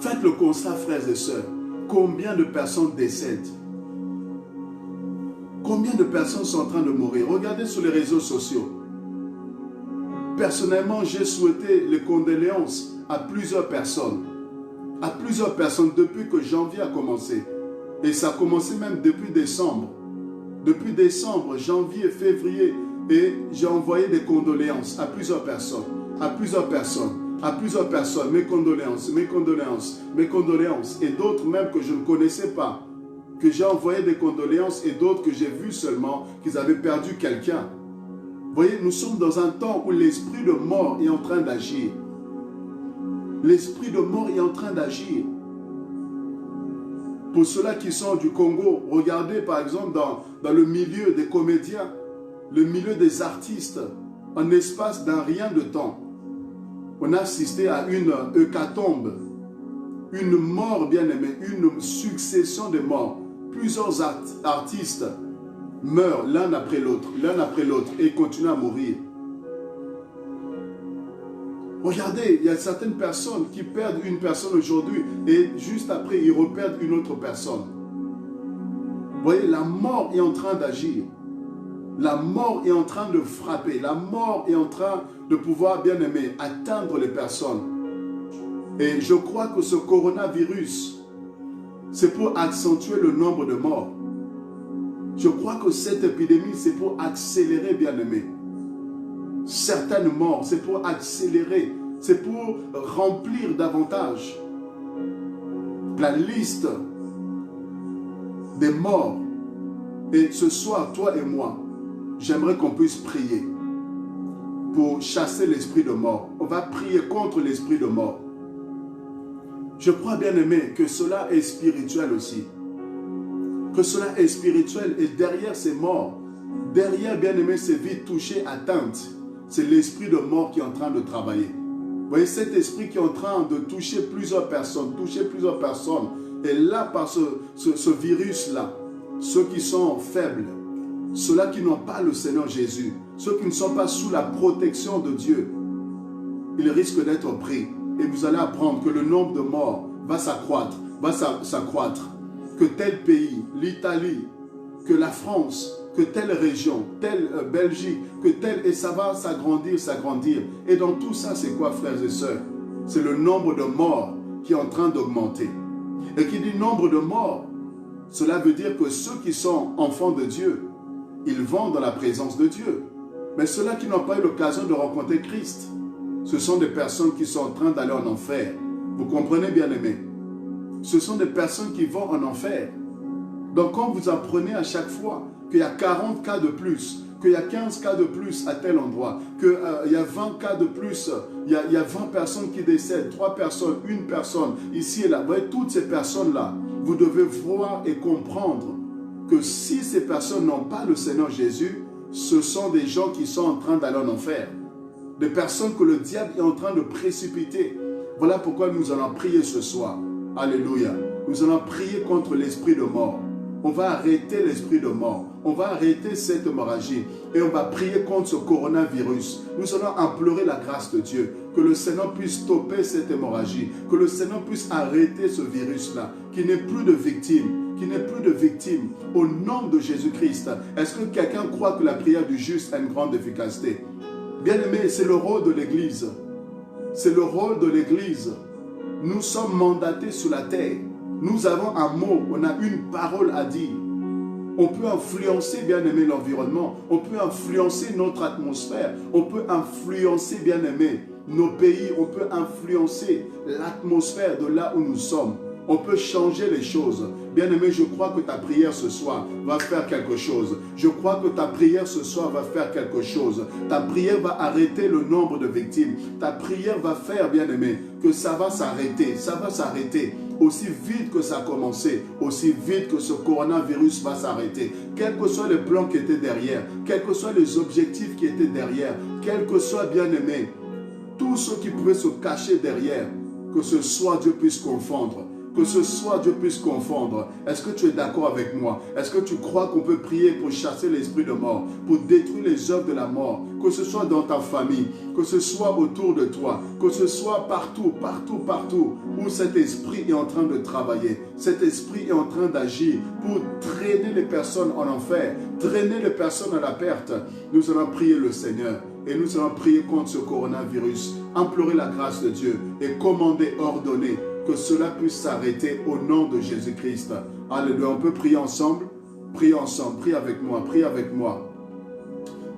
Faites le constat, frères et sœurs. Combien de personnes décèdent? Combien de personnes sont en train de mourir? Regardez sur les réseaux sociaux. Personnellement, j'ai souhaité les condoléances à plusieurs personnes. À plusieurs personnes depuis que janvier a commencé. Et ça a commencé même depuis décembre. Depuis décembre, janvier, février. Et j'ai envoyé des condoléances à plusieurs personnes. À plusieurs personnes. À plusieurs personnes. Mes condoléances, mes condoléances, mes condoléances. Et d'autres même que je ne connaissais pas. Que j'ai envoyé des condoléances et d'autres que j'ai vu seulement qu'ils avaient perdu quelqu'un. Vous voyez, nous sommes dans un temps où l'esprit de mort est en train d'agir. L'esprit de mort est en train d'agir. Pour ceux-là qui sont du Congo, regardez par exemple dans le milieu des comédiens, le milieu des artistes, en espace d'un rien de temps. On a assisté à une hécatombe, une mort bien-aimée, une succession de morts. Plusieurs artistes meurent l'un après l'autre, et continuent à mourir. Regardez, il y a certaines personnes qui perdent une personne aujourd'hui et juste après, ils reperdent une autre personne. Vous voyez, la mort est en train d'agir. La mort est en train de frapper. La mort est en train de pouvoir, bien aimer, atteindre les personnes. Et je crois que ce coronavirus, c'est pour accentuer le nombre de morts. Je crois que cette épidémie, c'est pour accélérer, bien aimé. Certaines morts, c'est pour accélérer, c'est pour remplir davantage la liste des morts. Et ce soir, toi et moi, j'aimerais qu'on puisse prier pour chasser l'esprit de mort. On va prier contre l'esprit de mort. Je crois, bien aimé, que cela est spirituel aussi. Que cela est spirituel et derrière ces morts, derrière, bien aimé, ces vies touchées, atteintes, c'est l'esprit de mort qui est en train de travailler. Vous voyez, cet esprit qui est en train de toucher plusieurs personnes, et là, par ce virus-là, ceux qui sont faibles, ceux-là qui n'ont pas le Seigneur Jésus, ceux qui ne sont pas sous la protection de Dieu, ils risquent d'être pris. Et vous allez apprendre que le nombre de morts va s'accroître, que tel pays, l'Italie, que la France, que telle région, telle Belgique, que telle, et ça va s'agrandir. Et dans tout ça, c'est quoi, frères et sœurs? C'est le nombre de morts qui est en train d'augmenter. Et qui dit nombre de morts, cela veut dire que ceux qui sont enfants de Dieu, ils vont dans la présence de Dieu. Mais ceux-là qui n'ont pas eu l'occasion de rencontrer Christ, ce sont des personnes qui sont en train d'aller en enfer. Vous comprenez, bien-aimés? Ce sont des personnes qui vont en enfer. Donc quand vous apprenez à chaque fois qu'il y a 40 cas de plus, qu'il y a 15 cas de plus à tel endroit, qu'il y a 20 cas de plus, il y a 20 personnes qui décèdent, 3 personnes, 1 personne, ici et là. Vous voyez, toutes ces personnes-là, vous devez voir et comprendre que si ces personnes n'ont pas le Seigneur Jésus, ce sont des gens qui sont en train d'aller en enfer. Des personnes que le diable est en train de précipiter. Voilà pourquoi nous allons prier ce soir. Alléluia. Nous allons prier contre l'esprit de mort. On va arrêter l'esprit de mort. On va arrêter cette hémorragie. Et on va prier contre ce coronavirus. Nous allons implorer la grâce de Dieu. Que le Seigneur puisse stopper cette hémorragie. Que le Seigneur puisse arrêter ce virus-là. Qu'il n'ait plus de victimes. Qu'il n'ait plus de victimes. Au nom de Jésus-Christ. Est-ce que quelqu'un croit que la prière du juste a une grande efficacité? Bien-aimés, c'est le rôle de l'Église. C'est le rôle de l'Église. Nous sommes mandatés sur la terre. Nous avons un mot, on a une parole à dire. On peut influencer, bien-aimé, l'environnement. On peut influencer notre atmosphère. On peut influencer, bien-aimé, nos pays. On peut influencer l'atmosphère de là où nous sommes. On peut changer les choses. Bien-aimé, je crois que ta prière ce soir va faire quelque chose. Je crois que ta prière ce soir va faire quelque chose. Ta prière va arrêter le nombre de victimes. Ta prière va faire, bien-aimé, que ça va s'arrêter. Ça va s'arrêter. Aussi vite que ça a commencé, aussi vite que ce coronavirus va s'arrêter. Quels que soient les plans qui étaient derrière, quels que soient les objectifs qui étaient derrière, quel que soit, bien-aimé, tout ce qui pouvait se cacher derrière, que ce soit Dieu puisse confondre. Que ce soit Dieu puisse confondre. Est-ce que tu es d'accord avec moi? Est-ce que tu crois qu'on peut prier pour chasser l'esprit de mort, pour détruire les œuvres de la mort? Que ce soit dans ta famille, que ce soit autour de toi, que ce soit partout, partout où cet esprit est en train de travailler. Cet esprit est en train d'agir pour traîner les personnes en enfer, traîner les personnes à la perte. Nous allons prier le Seigneur. Et nous allons prier contre ce coronavirus, implorer la grâce de Dieu et commander, ordonner que cela puisse s'arrêter au nom de Jésus-Christ. Alléluia. On peut prier ensemble? Priez ensemble. Prie avec moi. Prie avec moi.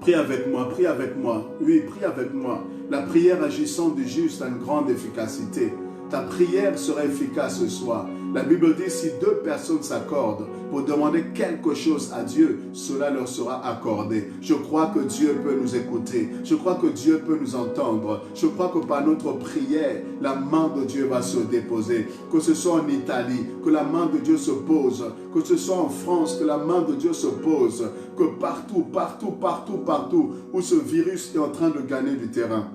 Prie avec moi. Prie avec moi. Oui, prie avec moi. La prière agissant du juste a une grande efficacité. Ta prière sera efficace ce soir. La Bible dit, si 2 personnes s'accordent pour demander quelque chose à Dieu, cela leur sera accordé. Je crois que Dieu peut nous écouter. Je crois que Dieu peut nous entendre. Je crois que par notre prière, la main de Dieu va se déposer. Que ce soit en Italie, que la main de Dieu se pose. Que ce soit en France, que la main de Dieu se pose. Que partout où ce virus est en train de gagner du terrain,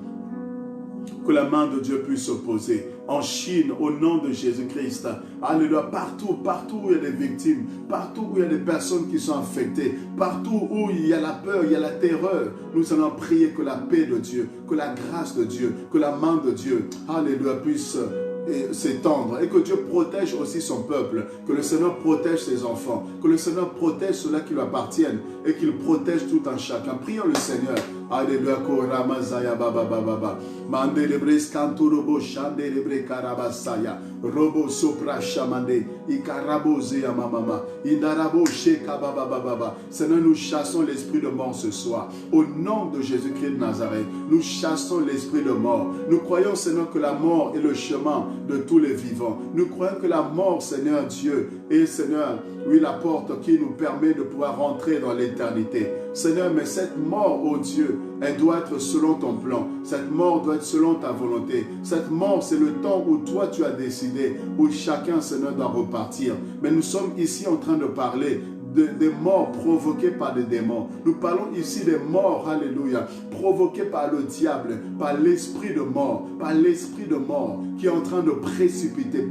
que la main de Dieu puisse se poser. En Chine, au nom de Jésus-Christ. Alléluia. Partout où il y a des victimes, partout où il y a des personnes qui sont affectées, partout où il y a la peur, il y a la terreur, nous allons prier que la paix de Dieu, que la grâce de Dieu, que la main de Dieu, alléluia, puisse s'étendre et que Dieu protège aussi son peuple, que le Seigneur protège ses enfants, que le Seigneur protège ceux-là qui lui appartiennent et qu'il protège tout un chacun. Prions le Seigneur. Alléluia. Koramazaya baba baba. Mandelebre skanturobo shandelebre karabasaya. Robo sopra shamande. Ikarabozeya mama. Indarabo sheka baba baba. Seigneur, nous chassons l'esprit de mort ce soir. Au nom de Jésus-Christ de Nazareth, nous chassons l'esprit de mort. Nous croyons, Seigneur, que la mort est le chemin de tous les vivants. Nous croyons que la mort, Seigneur Dieu, est, Seigneur, oui, la porte qui nous permet de pouvoir rentrer dans l'éternité. Seigneur, mais cette mort, oh Dieu, elle doit être selon ton plan. Cette mort doit être selon ta volonté. Cette mort, c'est le temps où toi tu as décidé, où chacun, Seigneur, doit repartir. Mais nous sommes ici en train de parler des morts provoquées par des démons. Nous parlons ici des morts, alléluia, provoquées par le diable, par l'esprit de mort qui est en train de précipiter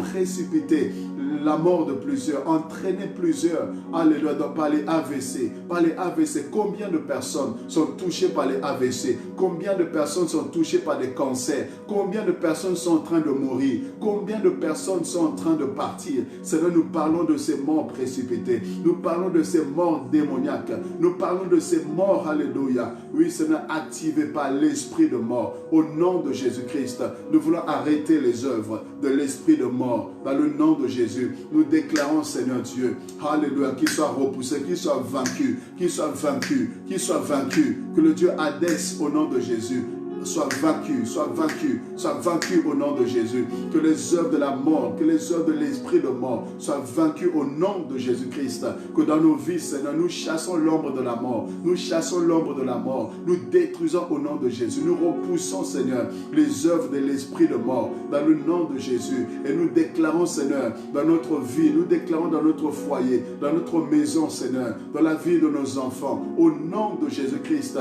la mort de plusieurs, entraîné plusieurs, alléluia, par les AVC. Par les AVC, combien de personnes sont touchées par les AVC? Combien de personnes sont touchées par des cancers? Combien de personnes sont en train de mourir? Combien de personnes sont en train de partir? Seigneur, nous parlons de ces morts précipitées. Nous parlons de ces morts démoniaques. Nous parlons de ces morts, alléluia. Oui, Seigneur, activés par l'esprit de mort. Au nom de Jésus-Christ, nous voulons arrêter les œuvres de l'esprit de mort. Dans le nom de Jésus, nous déclarons, Seigneur Dieu, alléluia, qu'il soit repoussé, qu'il soit vaincu, qu'il soit vaincu, qu'il soit vaincu. Que le Dieu Hadès, au nom de Jésus, soit vaincu, soit vaincu, soit vaincu au nom de Jésus. Que les œuvres de la mort, que les œuvres de l'esprit de mort soient vaincues au nom de Jésus-Christ. Que dans nos vies, Seigneur, nous chassons l'ombre de la mort. Nous chassons l'ombre de la mort. Nous détruisons au nom de Jésus. Nous repoussons, Seigneur, les œuvres de l'esprit de mort dans le nom de Jésus. Et nous déclarons, Seigneur, dans notre vie, nous déclarons dans notre foyer, dans notre maison, Seigneur, dans la vie de nos enfants, au nom de Jésus-Christ,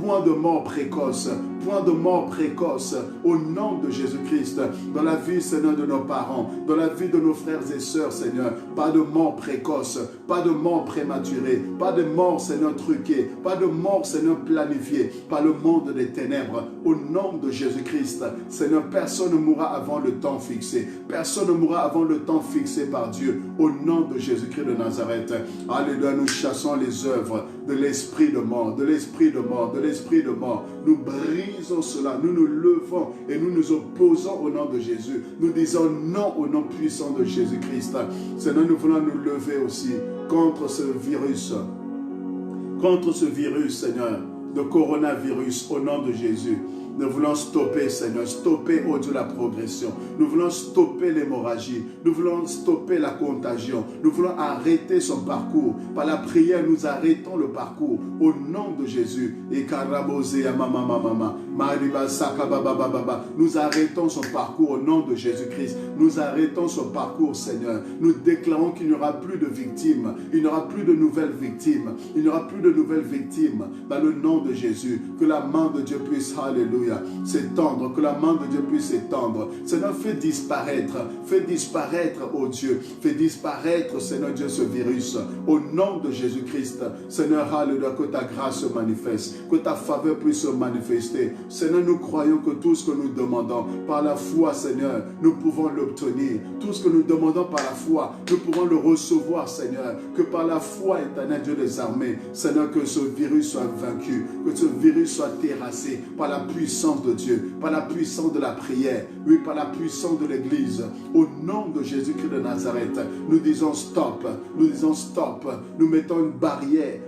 point de mort précoce, point de mort précoce, au nom de Jésus-Christ, dans la vie, Seigneur, de nos parents, dans la vie de nos frères et sœurs, Seigneur, pas de mort précoce, pas de mort prématurée, pas de mort, Seigneur, truquée, pas de mort, Seigneur, planifiée par le monde des ténèbres, au nom de Jésus-Christ. Seigneur, personne ne mourra avant le temps fixé, personne ne mourra avant le temps fixé par Dieu, au nom de Jésus-Christ de Nazareth. Alléluia, nous chassons les œuvres de l'esprit de mort, de l'esprit de mort, de l'esprit de mort. Nous brisons cela, nous nous levons et nous nous opposons au nom de Jésus. Nous disons non au nom puissant de Jésus-Christ. Seigneur, nous voulons nous lever aussi contre ce virus, Seigneur, de coronavirus, au nom de Jésus. Nous voulons stopper, Seigneur, stopper, oh Dieu, la progression. Nous voulons stopper l'hémorragie. Nous voulons stopper la contagion. Nous voulons arrêter son parcours. Par la prière, nous arrêtons le parcours. Au nom de Jésus. Nous arrêtons son parcours au nom de Jésus-Christ. Nous arrêtons son parcours, Seigneur. Nous déclarons qu'il n'y aura plus de victimes. Il n'y aura plus de nouvelles victimes. Il n'y aura plus de nouvelles victimes. Dans le nom de Jésus. Que la main de Dieu puisse, alléluia, s'étendre, que la main de Dieu puisse s'étendre. Seigneur, fais disparaître, oh Dieu, fais disparaître, Seigneur Dieu, ce virus, au nom de Jésus-Christ. Seigneur, alléluia, que ta grâce se manifeste, que ta faveur puisse se manifester. Seigneur, nous croyons que tout ce que nous demandons par la foi, Seigneur, nous pouvons l'obtenir. Tout ce que nous demandons par la foi, nous pouvons le recevoir, Seigneur. Que par la foi, éternel Dieu des armées, Seigneur, que ce virus soit vaincu, que ce virus soit terrassé par la puissance de Dieu, par la puissance de la prière, oui, par la puissance de l'Église. Au nom de Jésus-Christ de Nazareth, nous disons stop, nous mettons une barrière,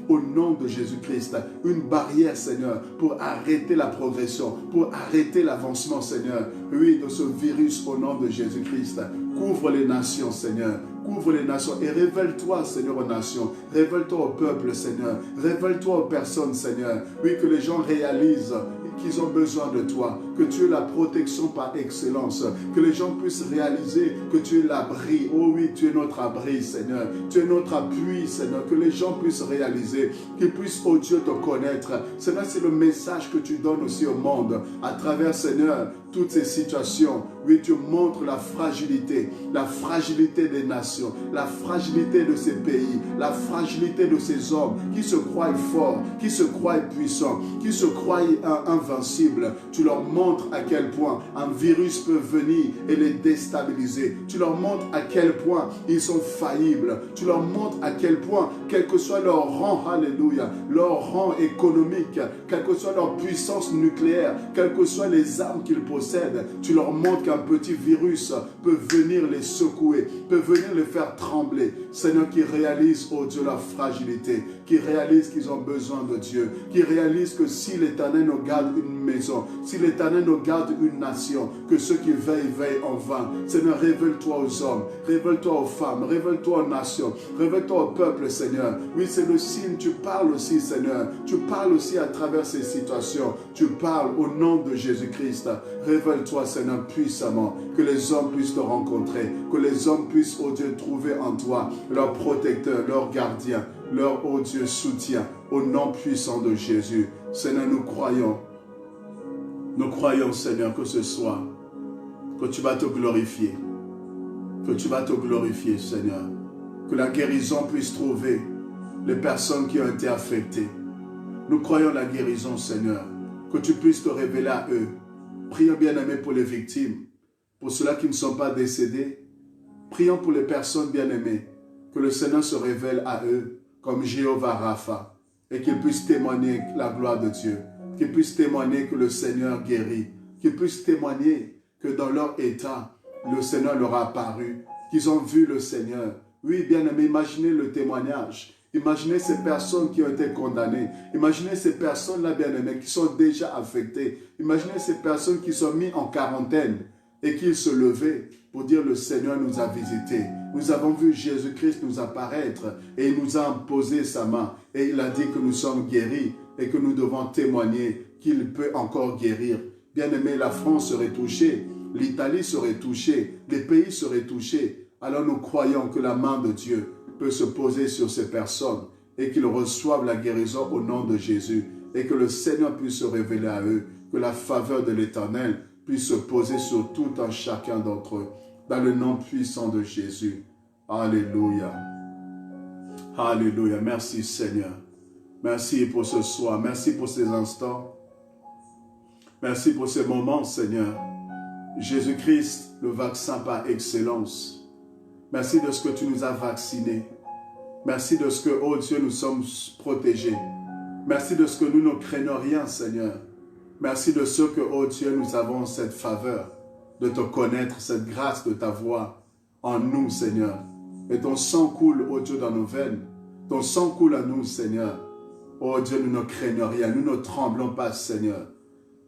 au nom de Jésus-Christ, une barrière, Seigneur, pour arrêter la progression, pour arrêter l'avancement, Seigneur, oui, de ce virus, au nom de Jésus-Christ. Couvre les nations, Seigneur. Couvre les nations et révèle-toi, Seigneur, aux nations. Révèle-toi au peuple, Seigneur. Révèle-toi aux personnes, Seigneur. Oui, que les gens réalisent qu'ils ont besoin de toi, que tu es la protection par excellence, que les gens puissent réaliser que tu es l'abri. Oh oui, tu es notre abri, Seigneur. Tu es notre appui, Seigneur. Que les gens puissent réaliser, qu'ils puissent, oh Dieu, te connaître. Seigneur, c'est le message que tu donnes aussi au monde à travers, Seigneur, toutes ces situations. Oui, tu montres la fragilité des nations, la fragilité de ces pays, la fragilité de ces hommes qui se croient forts, qui se croient puissants, qui se croient invincibles. Tu leur montres à quel point un virus peut venir et les déstabiliser. Tu leur montres à quel point ils sont faillibles. Tu leur montres à quel point, quel que soit leur rang, alléluia, leur rang économique, quelle que soit leur puissance nucléaire, quelles que soient les armes qu'ils possèdent, tu leur montres qu'un petit virus peut venir les secouer, peut venir les faire trembler. Seigneur, qui réalise, oh Dieu, la fragilité, qui réalise qu'ils ont besoin de Dieu, qui réalise que si l'Éternel nous garde une maison, si l'Éternel nous garde une nation, que ceux qui veillent en vain. Seigneur, révèle-toi aux hommes, révèle-toi aux femmes, révèle-toi aux nations, révèle-toi au peuple, Seigneur. Oui, c'est le signe, tu parles aussi, Seigneur. Tu parles aussi à travers ces situations. Tu parles au nom de Jésus-Christ. Révèle-toi, Seigneur, puissamment, que les hommes puissent te rencontrer, que les hommes puissent, oh Dieu, trouver en toi leur protecteur, leur gardien, leur, oh Dieu, soutien, au nom puissant de Jésus. Seigneur, nous croyons, Seigneur, que ce soir, que tu vas te glorifier, que tu vas te glorifier, Seigneur. Que la guérison puisse trouver les personnes qui ont été affectées. Nous croyons la guérison, Seigneur. Que tu puisses te révéler à eux. Prions, bien-aimés, pour les victimes, pour ceux-là qui ne sont pas décédés. Prions pour les personnes bien-aimées. Que le Seigneur se révèle à eux comme Jéhovah Rapha et qu'ils puissent témoigner la gloire de Dieu. Qu'ils puissent témoigner que le Seigneur guérit. Qu'ils puissent témoigner que dans leur état, le Seigneur leur a apparu. Qu'ils ont vu le Seigneur. Oui, bien-aimés, imaginez le témoignage. Imaginez ces personnes qui ont été condamnées. Imaginez ces personnes-là, bien-aimées, qui sont déjà affectées. Imaginez ces personnes qui sont mises en quarantaine et qui se levaient pour dire le Seigneur nous a visités. Nous avons vu Jésus-Christ nous apparaître et il nous a imposé sa main. Et il a dit que nous sommes guéris et que nous devons témoigner qu'il peut encore guérir. Bien-aimés, la France serait touchée, l'Italie serait touchée, les pays seraient touchés. Alors nous croyons que la main de Dieu peut se poser sur ces personnes et qu'ils reçoivent la guérison au nom de Jésus et que le Seigneur puisse se révéler à eux, que la faveur de l'Éternel puisse se poser sur tout un chacun d'entre eux, dans le nom puissant de Jésus. Alléluia. Alléluia. Merci Seigneur. Merci pour ce soir. Merci pour ces instants. Merci pour ces moments, Seigneur. Jésus-Christ, le vaccin par excellence. Merci de ce que tu nous as vaccinés. Merci de ce que, oh Dieu, nous sommes protégés. Merci de ce que nous ne craignons rien, Seigneur. Merci de ce que, oh Dieu, nous avons cette faveur de te connaître, cette grâce de ta voix en nous, Seigneur. Et ton sang coule, oh Dieu, dans nos veines. Ton sang coule à nous, Seigneur. Oh Dieu, nous ne craignons rien, nous ne tremblons pas, Seigneur.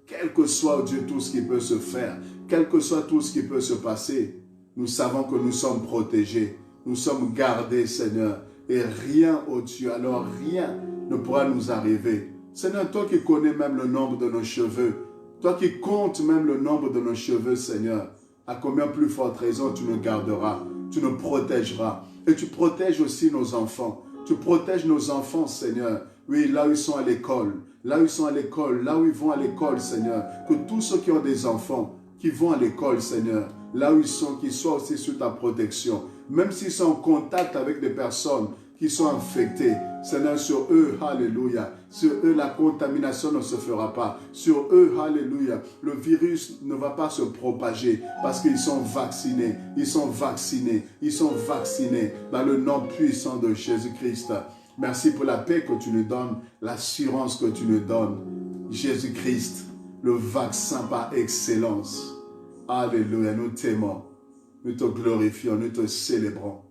Quel que soit, oh Dieu, tout ce qui peut se faire, quel que soit tout ce qui peut se passer, nous savons que nous sommes protégés, nous sommes gardés, Seigneur. Et rien, oh Dieu, alors rien ne pourra nous arriver. Seigneur, toi qui connais même le nombre de nos cheveux, toi qui comptes même le nombre de nos cheveux, Seigneur, à combien plus forte raison tu nous garderas, tu nous protégeras. Et tu protèges aussi nos enfants. Tu protèges nos enfants, Seigneur. Oui, là où ils sont à l'école, là où ils sont à l'école, là où ils vont à l'école, Seigneur. Que tous ceux qui ont des enfants, qui vont à l'école, Seigneur, là où ils sont, qu'ils soient aussi sous ta protection. Même s'ils sont en contact avec des personnes qui sont infectées, Seigneur, sur eux, alléluia, sur eux, la contamination ne se fera pas. Sur eux, alléluia, le virus ne va pas se propager parce qu'ils sont vaccinés. Ils sont vaccinés. Ils sont vaccinés dans le nom puissant de Jésus-Christ. Merci pour la paix que tu nous donnes, l'assurance que tu nous donnes. Jésus-Christ, le vaccin par excellence. Alléluia, nous t'aimons, nous te glorifions, nous te célébrons.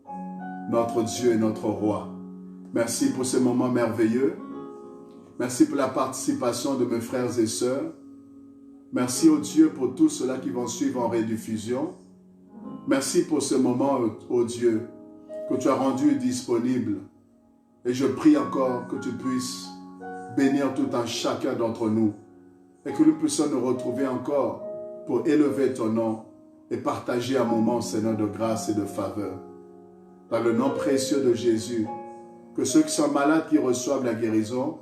Notre Dieu et notre Roi. Merci pour ce moment merveilleux. Merci pour la participation de mes frères et sœurs. Merci au Dieu pour tous ceux-là qui vont suivre en rediffusion. Merci pour ce moment, ô Dieu, que tu as rendu disponible. Et je prie encore que tu puisses bénir tout un chacun d'entre nous et que nous puissions nous retrouver encore pour élever ton nom et partager un moment, Seigneur, de grâce et de faveur. Dans le nom précieux de Jésus, que ceux qui sont malades, qui reçoivent la guérison,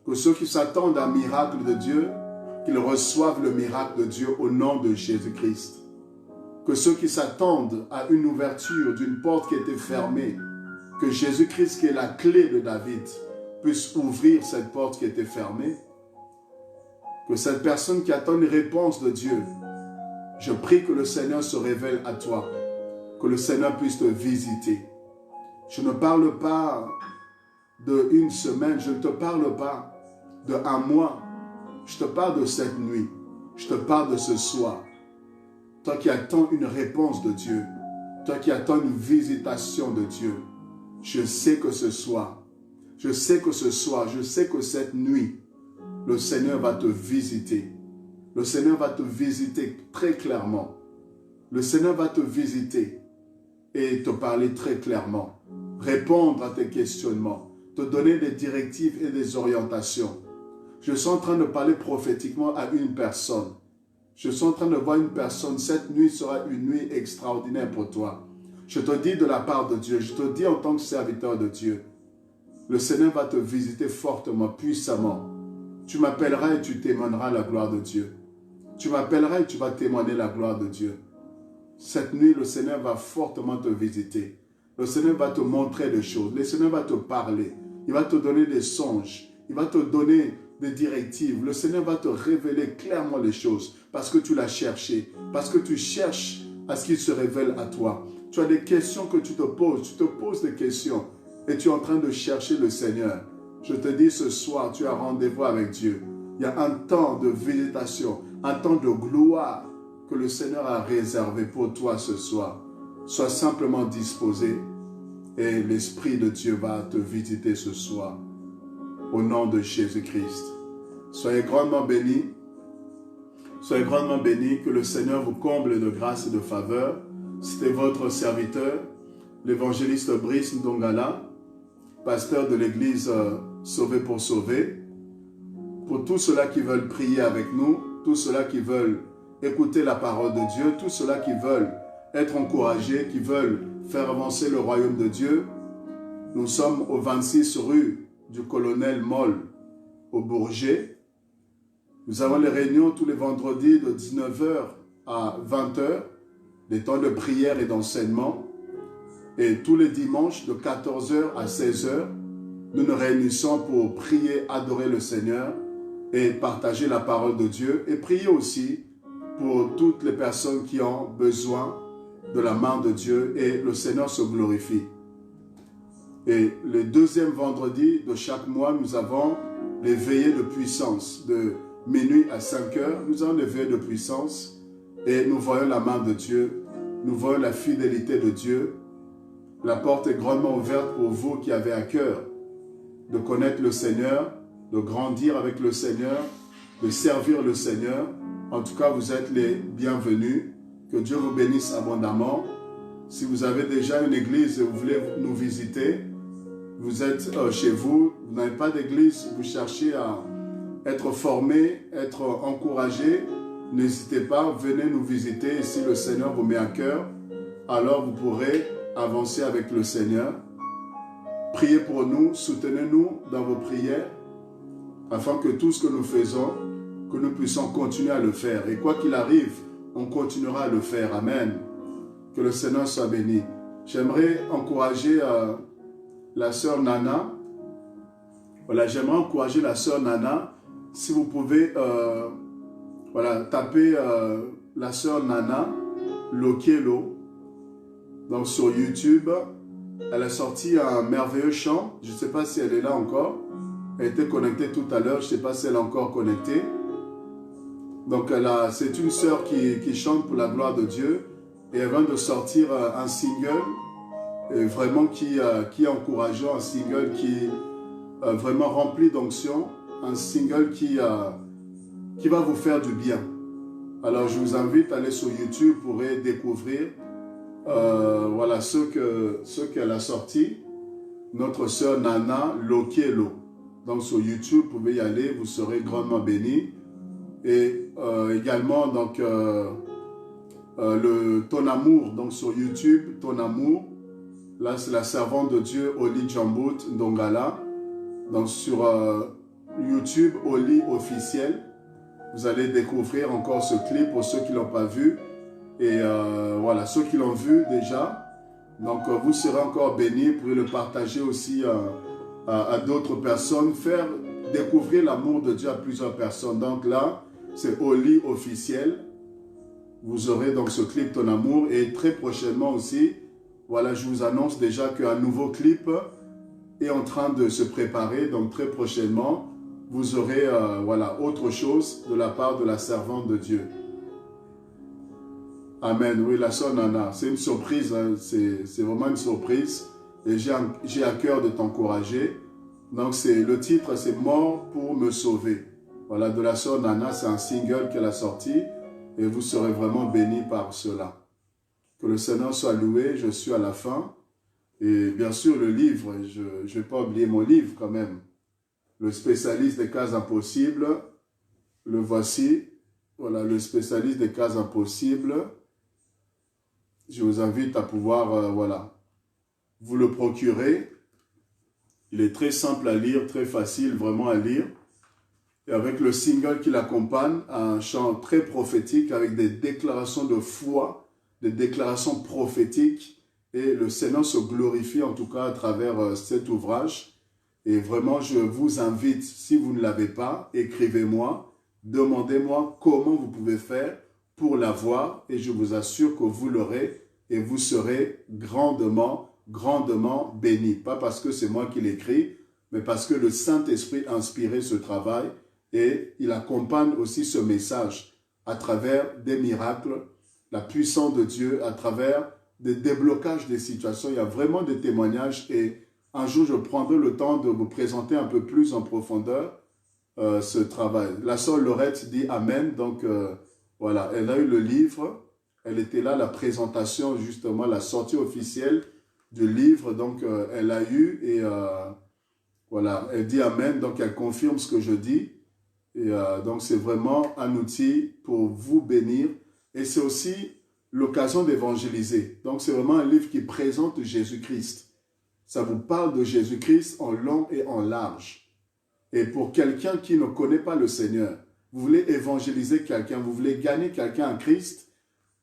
que ceux qui s'attendent à un miracle de Dieu, qu'ils reçoivent le miracle de Dieu au nom de Jésus-Christ. Que ceux qui s'attendent à une ouverture d'une porte qui était fermée, que Jésus-Christ, qui est la clé de David, puisse ouvrir cette porte qui était fermée. Que cette personne qui attend une réponse de Dieu, je prie que le Seigneur se révèle à toi, que le Seigneur puisse te visiter. Je ne parle pas d'une semaine, je ne te parle pas d'un mois, je te parle de cette nuit, je te parle de ce soir. Toi qui attends une réponse de Dieu, toi qui attends une visitation de Dieu, je sais que ce soir, je sais que cette nuit, le Seigneur va te visiter. Le Seigneur va te visiter très clairement. Le Seigneur va te visiter et te parler très clairement. Répondre à tes questionnements. Te donner des directives et des orientations. Je suis en train de parler prophétiquement à une personne. Je suis en train de voir une personne. Cette nuit sera une nuit extraordinaire pour toi. Je te dis de la part de Dieu. Je te dis en tant que serviteur de Dieu. Le Seigneur va te visiter fortement, puissamment. Tu m'appelleras et tu témoigneras la gloire de Dieu. Tu m'appelleras et tu vas témoigner la gloire de Dieu. cette nuit, le Seigneur va fortement te visiter. Le Seigneur va te montrer des choses. Le Seigneur va te parler. Il va te donner des songes. Il va te donner des directives. Le Seigneur va te révéler clairement les choses parce que tu l'as cherché. Parce que tu cherches à ce qu'il se révèle à toi. Tu as des questions que tu te poses. Tu te poses des questions et tu es en train de chercher le Seigneur. Je te dis ce soir, tu as rendez-vous avec Dieu. Il y a un temps de visitation, un temps de gloire que le Seigneur a réservé pour toi ce soir. Sois simplement disposé et l'Esprit de Dieu va te visiter ce soir. Au nom de Jésus-Christ. Soyez grandement bénis. Soyez grandement bénis. Que le Seigneur vous comble de grâce et de faveur. C'était votre serviteur, l'évangéliste Brice Ndongala, pasteur de l'église Sauvé pour Sauver. Pour tous ceux-là qui veulent prier avec nous, tous ceux-là qui veulent écouter la parole de Dieu, tous ceux-là qui veulent être encouragés, qui veulent faire avancer le royaume de Dieu, nous sommes au 26 rue du Colonel Moll au Bourget. Nous avons les réunions tous les vendredis de 19h à 20h, des temps de prière et d'enseignement. Et tous les dimanches de 14h à 16h, nous nous réunissons pour prier, adorer le Seigneur et partager la parole de Dieu et prier aussi pour toutes les personnes qui ont besoin de la main de Dieu et le Seigneur se glorifie. Et le deuxième vendredi de chaque mois, nous avons les veillées de puissance. De minuit à 5 heures, nous avons les veillées de puissance et nous voyons la main de Dieu, nous voyons la fidélité de Dieu. La porte est grandement ouverte pour vous qui avez à cœur de connaître le Seigneur, de grandir avec le Seigneur, de servir le Seigneur. En tout cas, vous êtes les bienvenus. Que Dieu vous bénisse abondamment. Si vous avez déjà une église et vous voulez nous visiter, vous êtes chez vous, vous n'avez pas d'église, vous cherchez à être formé, être encouragé, n'hésitez pas, venez nous visiter. Et si le Seigneur vous met à cœur, alors vous pourrez avancer avec le Seigneur. Priez pour nous, soutenez-nous dans vos prières, afin que tout ce que nous faisons, que nous puissions continuer à le faire. Et quoi qu'il arrive, on continuera à le faire. Amen. Que le Seigneur soit béni. J'aimerais encourager la sœur Nana. Voilà, j'aimerais encourager la sœur Nana. Si vous pouvez, voilà, taper la sœur Nana Lokielo. Donc sur YouTube, elle a sorti un merveilleux chant. Je ne sais pas si elle est là encore. Elle était connectée tout à l'heure. Je ne sais pas si elle est encore connectée. Donc c'est une sœur qui chante pour la gloire de Dieu. Et elle vient de sortir un single vraiment qui est encourageant, un single qui est vraiment rempli d'onction, un single qui va vous faire du bien. Alors je vous invite à aller sur YouTube pour découvrir voilà ce qu'elle a sorti. Notre sœur Nana Lokielo. Donc sur YouTube, vous pouvez y aller, vous serez grandement bénis. Et également donc Ton Amour, donc sur YouTube, Ton Amour. Là, c'est la servante de Dieu, Oli Djambout Ndongala. Donc sur YouTube, Oli officiel. Vous allez découvrir encore ce clip pour ceux qui ne l'ont pas vu. Et voilà, ceux qui l'ont vu déjà. Donc vous serez encore bénis. Vous pouvez le partager aussi à d'autres personnes. Faire découvrir l'amour de Dieu à plusieurs personnes. Donc là, c'est Oli officiel. Vous aurez donc ce clip Ton Amour. Et très prochainement aussi, voilà, je vous annonce déjà qu'un nouveau clip est en train de se préparer. Donc très prochainement, vous aurez voilà, autre chose de la part de la servante de Dieu. Amen. Oui, la sœur Nana, c'est une surprise. Hein. C'est vraiment une surprise. Et j'ai à cœur de t'encourager. Donc le titre, c'est Mort pour me sauver. Voilà, de la sœur Nana, c'est un single qu'elle a sorti. Et vous serez vraiment bénis par cela. Que le Seigneur soit loué, je suis à la fin. Et bien sûr, le livre, je ne vais pas oublier mon livre quand même. Le spécialiste des cas impossibles, le voici. Voilà, le spécialiste des cas impossibles. Je vous invite à pouvoir, voilà, vous le procurer. Il est très simple à lire, très facile vraiment à lire. Et avec le single qui l'accompagne, un chant très prophétique avec des déclarations de foi des déclarations prophétiques. Et le Seigneur se glorifie en tout cas à travers cet ouvrage. Et vraiment, je vous invite, si vous ne l'avez pas, écrivez-moi, demandez-moi comment vous pouvez faire pour l'avoir. Et je vous assure que vous l'aurez et vous serez grandement, grandement bénis. Pas parce que c'est moi qui l'écris, mais parce que le Saint-Esprit a inspiré ce travail et il accompagne aussi ce message à travers des miracles, la puissance de Dieu, à travers des déblocages des situations. Il y a vraiment des témoignages et un jour, je prendrai le temps de vous présenter un peu plus en profondeur ce travail. La sœur Laurette dit Amen. Donc, voilà, elle a eu le livre. Elle était là, la présentation, justement, la sortie officielle du livre. Donc, elle a eu et voilà, elle dit Amen. Donc, elle confirme ce que je dis. Et donc, c'est vraiment un outil pour vous bénir. Et c'est aussi l'occasion d'évangéliser. Donc, c'est vraiment un livre qui présente Jésus-Christ. Ça vous parle de Jésus-Christ en long et en large. Et pour quelqu'un qui ne connaît pas le Seigneur, vous voulez évangéliser quelqu'un, vous voulez gagner quelqu'un en Christ,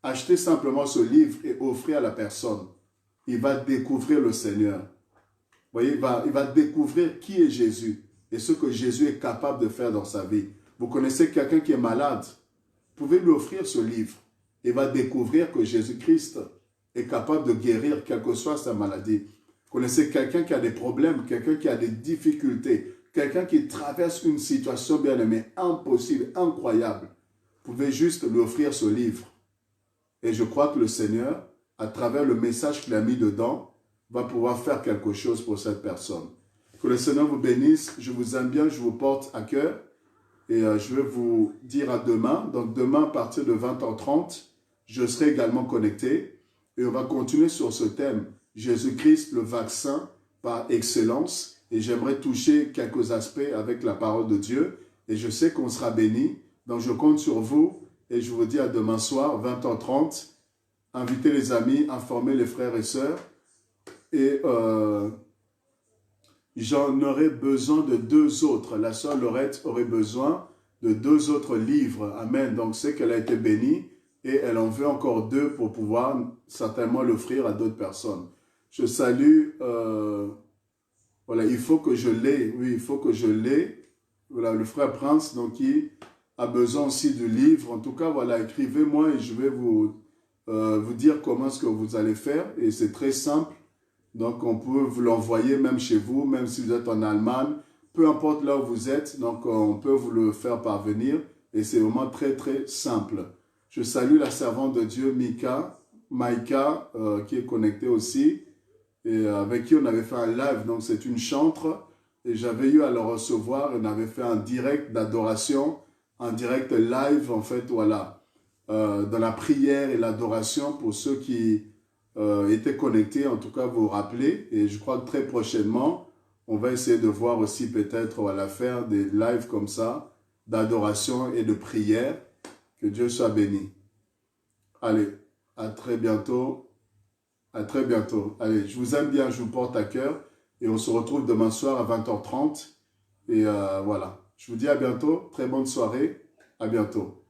achetez simplement ce livre et offrez à la personne. Il va découvrir le Seigneur. Vous voyez, il va découvrir qui est Jésus et ce que Jésus est capable de faire dans sa vie. Vous connaissez quelqu'un qui est malade, vous pouvez lui offrir ce livre. Il va découvrir que Jésus-Christ est capable de guérir quelle que soit sa maladie. Vous connaissez quelqu'un qui a des problèmes, quelqu'un qui a des difficultés, quelqu'un qui traverse une situation, bien aimée, impossible, incroyable. Vous pouvez juste lui offrir ce livre. Et je crois que le Seigneur, à travers le message qu'il a mis dedans, va pouvoir faire quelque chose pour cette personne. Que le Seigneur vous bénisse. Je vous aime bien, je vous porte à cœur. Et je vais vous dire à demain. Donc demain, à partir de 20h30, je serai également connecté. Et on va continuer sur ce thème. Jésus-Christ, le vaccin par excellence. Et j'aimerais toucher quelques aspects avec la parole de Dieu. Et je sais qu'on sera bénis. Donc je compte sur vous. Et je vous dis à demain soir, 20h30. Invitez les amis, informez les frères et sœurs. Et j'en aurai besoin de 2 autres. La sœur Laurette aurait besoin de 2 autres livres. Amen. Donc c'est qu'elle a été bénie. Et elle en veut encore 2 pour pouvoir certainement l'offrir à d'autres personnes. Je salue, voilà, il faut que je l'ai, oui, il faut que je l'ai. Voilà, le frère Prince, donc, qui a besoin aussi du livre. En tout cas, voilà, écrivez-moi et je vais vous dire comment est-ce que vous allez faire. Et c'est très simple. Donc, on peut vous l'envoyer même chez vous, même si vous êtes en Allemagne. Peu importe là où vous êtes, donc on peut vous le faire parvenir. Et c'est vraiment très, très simple. Je salue la servante de Dieu, Maïka, qui est connectée aussi. Et avec qui on avait fait un live, donc c'est une chantre, et j'avais eu à le recevoir, on avait fait un direct d'adoration, un direct live, en fait, voilà, dans la prière et l'adoration, pour ceux qui étaient connectés, en tout cas, vous vous rappelez, et je crois que très prochainement, on va essayer de voir aussi peut-être, voilà, faire des lives comme ça, d'adoration et de prière, que Dieu soit béni. Allez, à très bientôt. À très bientôt. Allez, je vous aime bien, je vous porte à cœur. Et on se retrouve demain soir à 20h30. Et voilà. Je vous dis à bientôt. Très bonne soirée. À bientôt.